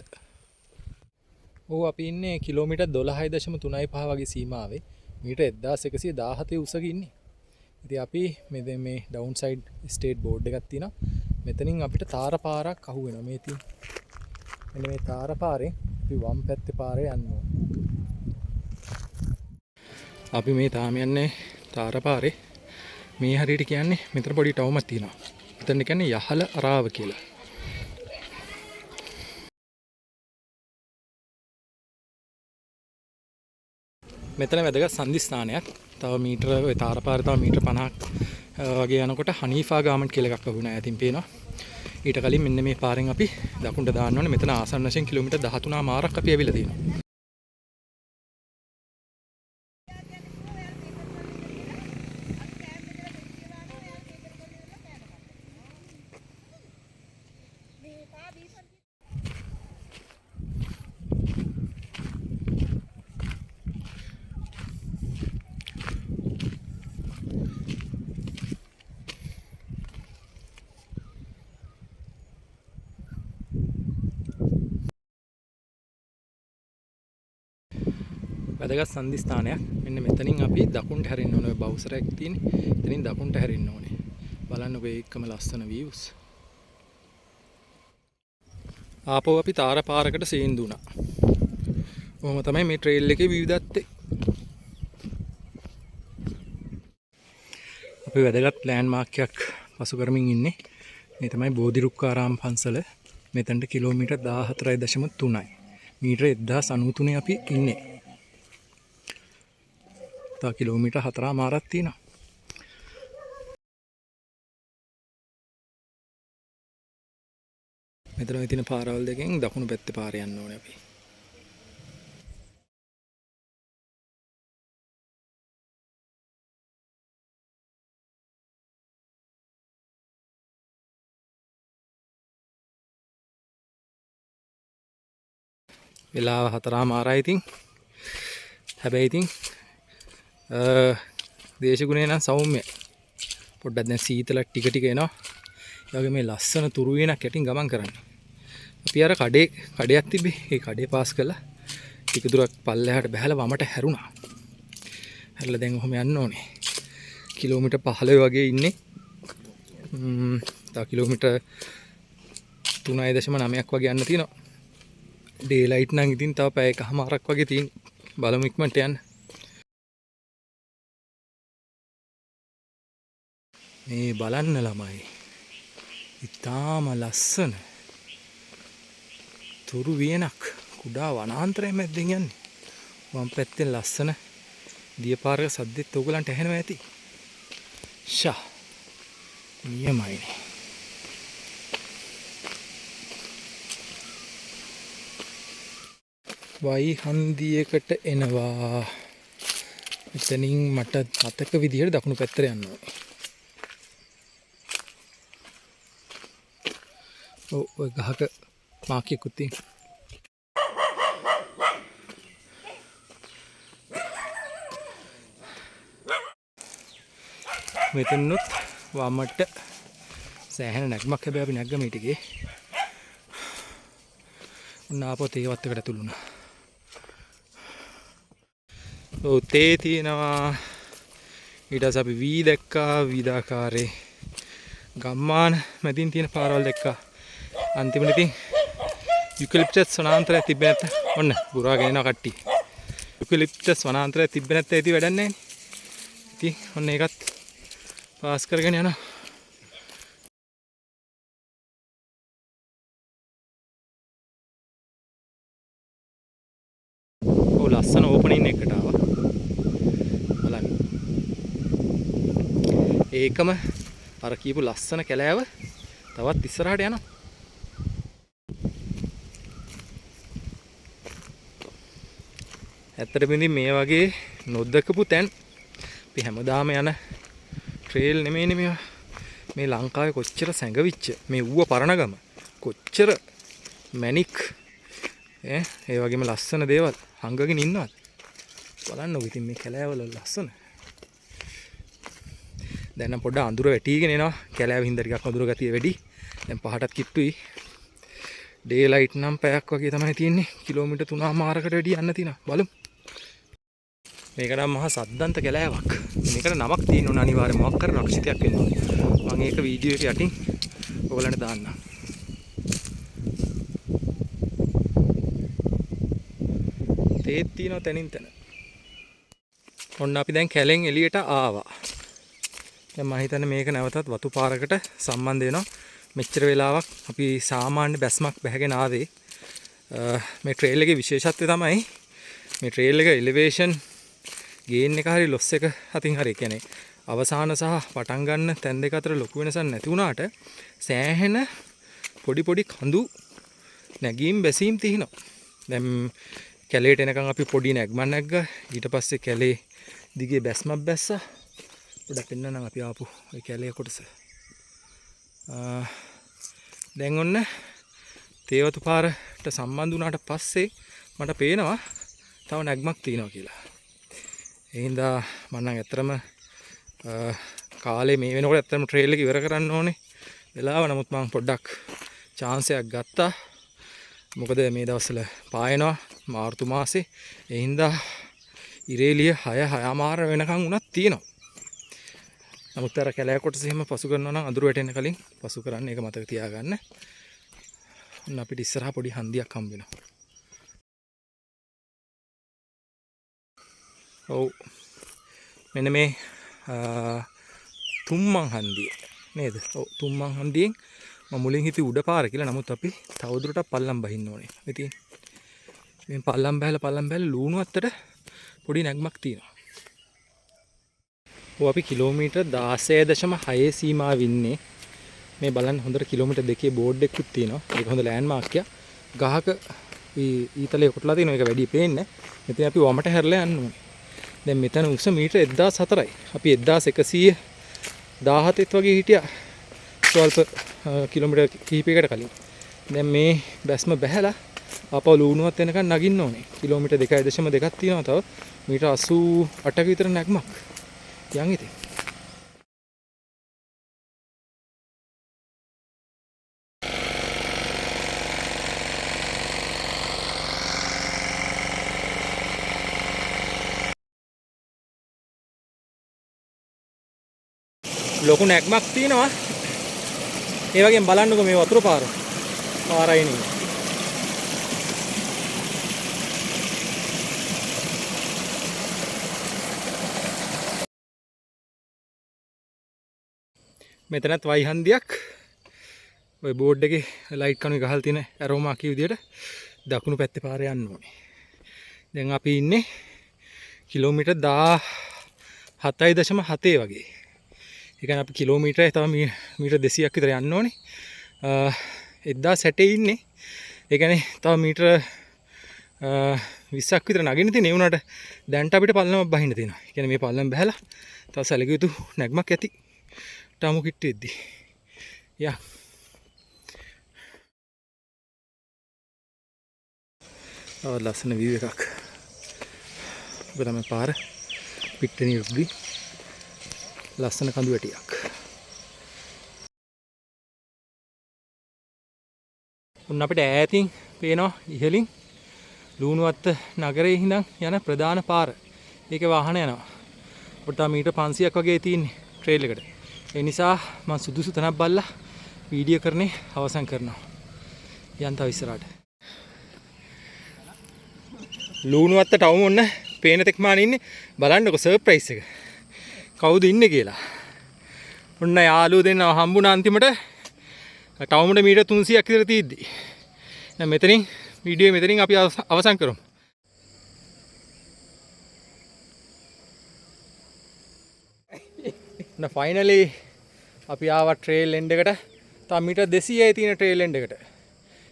ඔව් අපි ඉන්නේ කිලෝමීටර් 12.35 වගේ සීමාවේ. මීටර් 1117 උසක ඉන්නේ. ඉතින් අපි මේ ඩවුන් සයිඩ් ස්ටේට් බෝඩ් එකක් තියෙනවා. මෙතනින් අපිට තාර පාරක් අහු වෙනවා. මේ තියෙන මෙන්න මේ තාර පාරේ අපි වම් පැත්තේ පාරේ යන්න ඕනේ. අපි මේ තාම යන්නේ තාර පාරේ. මේ හරියට කියන්නේ මෙතන පොඩි ටවුමක් තියෙනවා. මෙතන කියන්නේ යහල අරාව කියලා. මෙතන වැදගත් සංදිස්ථානයක්. තව මීටර ඔය තාර පාරේ තව මීටර 50ක් වගේ යනකොට හනීෆා ගාමන්ට් කියලා එකක් අහුණා. ඇතින් පේනවා. ඊට කලින් මෙන්න මේ පාරෙන් අපි දකුණට දාන්න ඕනේ. මෙතන ආසන්න වශයෙන් කිලෝමීටර් 13මාරක් අපි ඇවිල්ලා තියෙනවා. වැදගත් සංදිස්ථානයක්. මෙන්න මෙතනින් අපි දකුණට හැරෙන්න ඕනේ. ඔය බවුසරයක් තියෙන්නේ. එතනින් දකුණට හැරෙන්න ඕනේ. බලන්නකෝ ඒකම ලස්සන views. ආපහු අපි තාර පාරකට සීන් දුණා. කොහොම තමයි මේ ට්‍රේල් එකේ විවිධත්වය. අපි වැදගත් ලෑන්ඩ්මාර්ක් එකක් පසු කරමින් ඉන්නේ. මේ තමයි බෝධිරුක්කාරාම පන්සල. මෙතනට කිලෝමීටර් 14.3යි. මීටර 1093 අපි ඉන්නේ. තව කිලෝමීටර් 4මාරක් තියෙනවා. මෙතන මේ තියෙන පාරවල් දෙකෙන් දකුණු පැත්තේ පාර යන්න ඕනේ අපි. වෙලාව 4මාරයි ඉතින්. හැබැයි ඉතින් දේශගුණේ නම් සෞම්‍ය. පොඩ්ඩක් දැන් සීතලක් ටික ටික එනවා. ඒ වගේ මේ ලස්සන තුරු වේනක් යටින් ගමන් කරන්නේ. අපි අර කඩයක් තිබ්බේ. ඒ කඩේ පාස් කළා. ටික දුරක් පල්ලෙහාට බහැලා වමට හැරුණා. හැරලා දැන් ඔහොම යන්න ඕනේ. කිලෝමීටර් 15 වගේ ඉන්නේ. තව කිලෝමීටර් 3.9ක් වගේ යන්න තියෙනවා. ඩේ ලයිට් නම් ඉතින් තව පැය එකමාරක් වගේ තියෙන. බලමු ඉක්මනට යන්න. මේ බලන්න ළමයි. ඉතාම ලස්සන තුරු වියනක් කුඩා වනාන්තරයක් මැද්දෙන් යන්නේ. වම් පැත්තෙන් ලස්සන දියපාරක සද්දෙත් ඕගලන්ට ඇහෙනවා ඇති. ෂා නියමයිනේ. වයි හන්දියකට එනවා. එතනින් මට මතක විදිහට දකුණු පැත්තට යන්න ඕනේ. ඔය ගහක මාකියකුත් තියෙනවා. මෙතනොත් වමට සෑහෙන නැග්මක් හැබැයි අපි නැග්ගම ඊටගේ. උන්න ආපහු තේවත් එකට ඇතුළු වුණා. ඔව් තේ තියෙනවා. ඊට පස්සේ අපි වී දැක්කා. වීදාකාරේ ගම්මාන මැදින් තියෙන පාරවල් දැක්කා. අන්තිමට ඉතින් යුකලිප්ටස් වනාන්තරය තිබ්බේ නැත්නම් ඔන්න බුරාගෙන එනවා කට්ටිය. යුකලිප්ටස් වනාන්තරය තිබ්බේ නැත්නම් ඉතින් වැඩක් නැහැ නේ. ඉතින් ඔන්න ඒකත් පාස් කරගෙන යනවා. ඔව් ලස්සන ඕපනින් එකකට ආවා. බලන්න. ඒකම අර කියපු ලස්සන කැලෑව තවත් ඉස්සරහට යනවා. ඇත්තටම ඉතින් මේ වගේ නොදකපු තැන් අපි හැමදාම යන ට්‍රේල් නෙමෙයිනේ මේවා. මේ ලංකාවේ කොච්චර සැඟවිච්ච මේ ඌව පරණගම කොච්චර මැනික් ඒ වගේම ලස්සන දේවල් හංගගෙන ඉන්නවත්. බලන්නකො ඉතින් මේ කැලෑවල ලස්සන. දැන් නම් පොඩ්ඩක් අඳුර වැටිගෙන එනවා. කැලෑව හින්දා ටිකක් අඳුර ගතිය වැඩි. දැන් පහටත් කිට්ටුයි. ඩේ ලයිට් නම් පැයක් වගේ තමයි තියෙන්නේ. කිලෝමීටර් 3මාරකට වැඩි යන්න තියෙනවා. බලමු. මේක නම් මහා සද්දන්ත කැලෑවක්. මේකට නමක් තියෙන්න ඕන අනිවාර්යයෙන්. මොකක් කර රක්ෂිතයක් වෙන්න ඕන. මම ඒක වීඩියෝ එක යටින් ඔයගලන්ට දාන්නම්. තේත් තියෙනවා තනින් තන. ඔන්න අපි දැන් කැලෙන් එළියට ආවා. දැන් මම හිතන්නේ මේක නැවතත් වතු පාරකට සම්බන්ධ වෙනවා. මෙච්චර වෙලාවක් අපි සාමාන්‍ය බැස්මක් බැහැගෙන ආවේ. මේ ට්‍රේල් එකේ විශේෂත්වය තමයි මේ ට්‍රේල් එක එලිවේෂන් ගේන් එක හරි ලොස් එක අතින් හරි කියන්නේ අවසාන සහ පටන් ගන්න තැන් දෙක අතර ලොකු වෙනසක් නැති වුණාට සෑහෙන පොඩි පොඩි කඳු නැගීම් බැසීම් තියෙනවා. දැන් කැලේට එනකන් අපි පොඩි නැග්මක් නැග්ගා. ඊට පස්සේ කැලේ දිගේ බැස්මක් බැස්සා. පොඩක් පෙන්නනම් අපි ආපු ওই කැලේ කොටස. දැන් ඔන්න තේවතු පාරට සම්බන්ධ වුණාට පස්සේ මට පේනවා තව නැග්මක් තියෙනවා කියලා. ඒ හින්දා මම නම් ඇත්තටම කාලේ මේ වෙනකොට ඇත්තටම ට්‍රේල් එක ඉවර කරන්න ඕනේ වෙලාව. නමුත් මම පොඩ්ඩක් chance එකක් ගත්තා. මොකද මේ දවස්වල පායනවා මාර්තු මාසේ. ඒ හින්දා ඉරේලිය 6:00 වෙනකන් උනත් තියෙනවා. නමුත් අර කැලෑ කොටස එහෙම පසු කරනවා නම් අඳුර වැටෙන්න කලින් පසු කරන්න. ඒක මතක තියාගන්න. ඔන්න අපිට ඉස්සරහා පොඩි හන්දියක් හම්බ වෙනවා. ඔව් මෙන්න මේ තුම්මන් හන්දිය නේද? ඔව් තුම්මන් හන්දියෙන් මම මුලින් හිතුවේ උඩ පාර කියලා. නමුත් අපි තවදුරටත් පල්ලම් බහින්න ඕනේ. ඉතින් මේ පල්ලම් බහැලා ලුණු අත්තට පොඩි නැග්මක් තියෙනවා. ඔව් අපි කිලෝමීටර් 16.6 සීමාවෙ ඉන්නේ. මේ බලන්න හොඳට කිලෝමීටර් 2 බෝඩ් එකකුත් තියෙනවා. ඒක හොඳ ලෑන්ඩ් මාක් එකක්. ගහක ඊතලයේ කොටලා තියෙනවා. ඒක වැඩි පේන්නේ. මෙතන අපි වමට හැරලා යන්න ඕනේ. දැන් මෙතන උස මීටර 1004යි. අපි 1117ත් වගේ හිටියා. ස්වල්ප කිලෝමීටර් කිහිපයකට කලින්. දැන් මේ බැස්ම බැහැලා ආපහු ලුණුවත් වෙනකන් නගින්න ඕනේ. කිලෝමීටර් 2.2ක් තියෙනවා තව. මීටර 88ක විතර නැග්මක්. යන් ඉතින්. ලොකු නැග්මක් තියෙනවා. ඒ වගේම බලන්නකෝ මේ වතුර පාරයි නේ. මෙතනත් වයි හන්දියක්. ওই බෝඩ් එකේ ලයිට් කණුවේ ගහලා තියෙන ඇරෝ මාක් විදියට දකුණු පැත්තේ පාරේ යන්න ඕනේ. දැන් අපි ඉන්නේ කිලෝමීටර් 17.7 වගේ. ඒ කියන්නේ අපි කිලෝමීටරේ තව මීටර 200ක් විතර යන්න ඕනේ. 1060 ඉන්නේ. ඒ කියන්නේ තව මීටර 20ක් විතර නගින්න තියෙන. ඒ වුණාට දැන්ට අපිට පල්ලමක් බහින්න තියෙනවා. ඒ කියන්නේ මේ පල්ලම බහැලා තව සැලකිය යුතු නැග්මක් ඇති. ටාමු කිට්ටුවෙද්දි. යා. ලස්සන view එකක්. ඔබ තමයි පාර පිට්ටනිය උඩි. ලස්සන කඳු වැටියක්. උන් අපිට ඈතින් පේනවා ඉහළින් ලුණුවත්ත නගරයේ ඉඳන් යන ප්‍රධාන පාර. ඒකේ වාහන යනවා. අපිට මීටර් 500ක් වගේ තියෙන්නේ ට්‍රේල් එකට. ඒ නිසා මම සුදුසු තැනක් බලලා වීඩියෝ කරන්නේ අවසන් කරනවා. යන්තව ඉස්සරහට. ලුණුවත්ත ටවුම ඔන්න පේන තෙක් මාන ඉන්නේ. බලන්නකො සර්ප්‍රයිස් එක. කවුද ඉන්නේ කියලා. ඔන්න යාළුවෝ දෙන්නා හම්බුණා අන්තිමට. ටවුමට මීටර් 300ක් විතර තියෙද්දි. දැන් මෙතනින් වීඩියෝ මෙතනින් අපි අවසන් කරමු. now finally අපි ආවා ට්‍රේල් එන්ඩ් එකට. තව මීටර් 200යි තියෙන ට්‍රේල් එන්ඩ් එකට.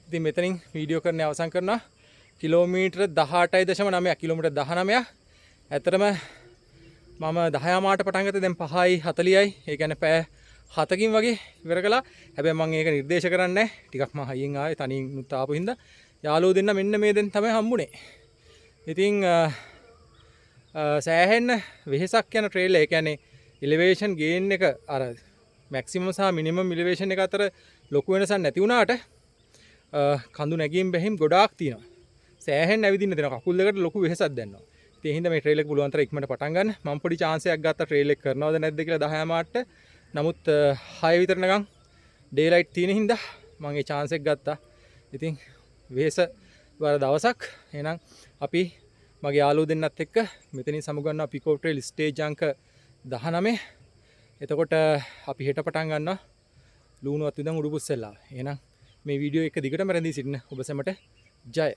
ඉතින් මෙතනින් වීඩියෝ කරන්න අවසන් කරනවා. කිලෝමීටර් 18.9 කිලෝමීටර් 19ක්. ඇත්තටම මම 10 මාට පටන් ගත්තේ දැන් 5:40යි. ඒ කියන්නේ පැය 7කින් වගේ ඉවර කළා. හැබැයි මම ඒක නිර්දේශ කරන්නේ නැහැ. ටිකක් මම හයියෙන් ආවේ තනියෙන් නුත් ආපු හින්දා. යාළුවෝ දෙන්න මෙන්න මේ දෙන්න තමයි හම්බුනේ. ඉතින් සෑහෙන්න වෙහෙසක් යන ට්‍රේල් එක. ඒ කියන්නේ එලිවේෂන් ගේන් එක අර මැක්සිමම් සහ මිනිමම් එලිවේෂන් එක අතර ලොකු වෙනසක් නැති වුණාට කඳු නැගීම් බැහිම් ගොඩාක් තියෙනවා. සෑහෙන් ඇවිදින්න දෙනවා. කකුල් දෙකට ලොකු වෙහෙසක් දැනෙනවා. ඉතින් ඒ හින්දා මේ ට්‍රේල් එක පුළුවන් තරම් ඉක්මනට පටන් ගන්න. මම පොඩි chance එකක් ගත්තා ට්‍රේල් එක කරනවද නැද්ද කියලා 10 මාට්ට. නමුත් 6 විතර නිකන් ඩේ ලයිට් තියෙන හින්දා මම ඒ chance එක ගත්තා. ඉතින් වෙහෙස වර දවසක්. එහෙනම් අපි මගේ යාළුවෝ දෙන්නත් එක්ක මෙතනින් සමුගන්නවා පිකෝ ට්‍රේල් ස්ටේජ් අංක 19. එතකොට අපි හෙට පටන් ගන්නවා ලුණුවත් විඳන් උඩුපුස්සෙල්ලා. එහෙනම් මේ වීඩියෝ එක දිගටම රැඳී සිටින්න ඔබ සැමට ජය.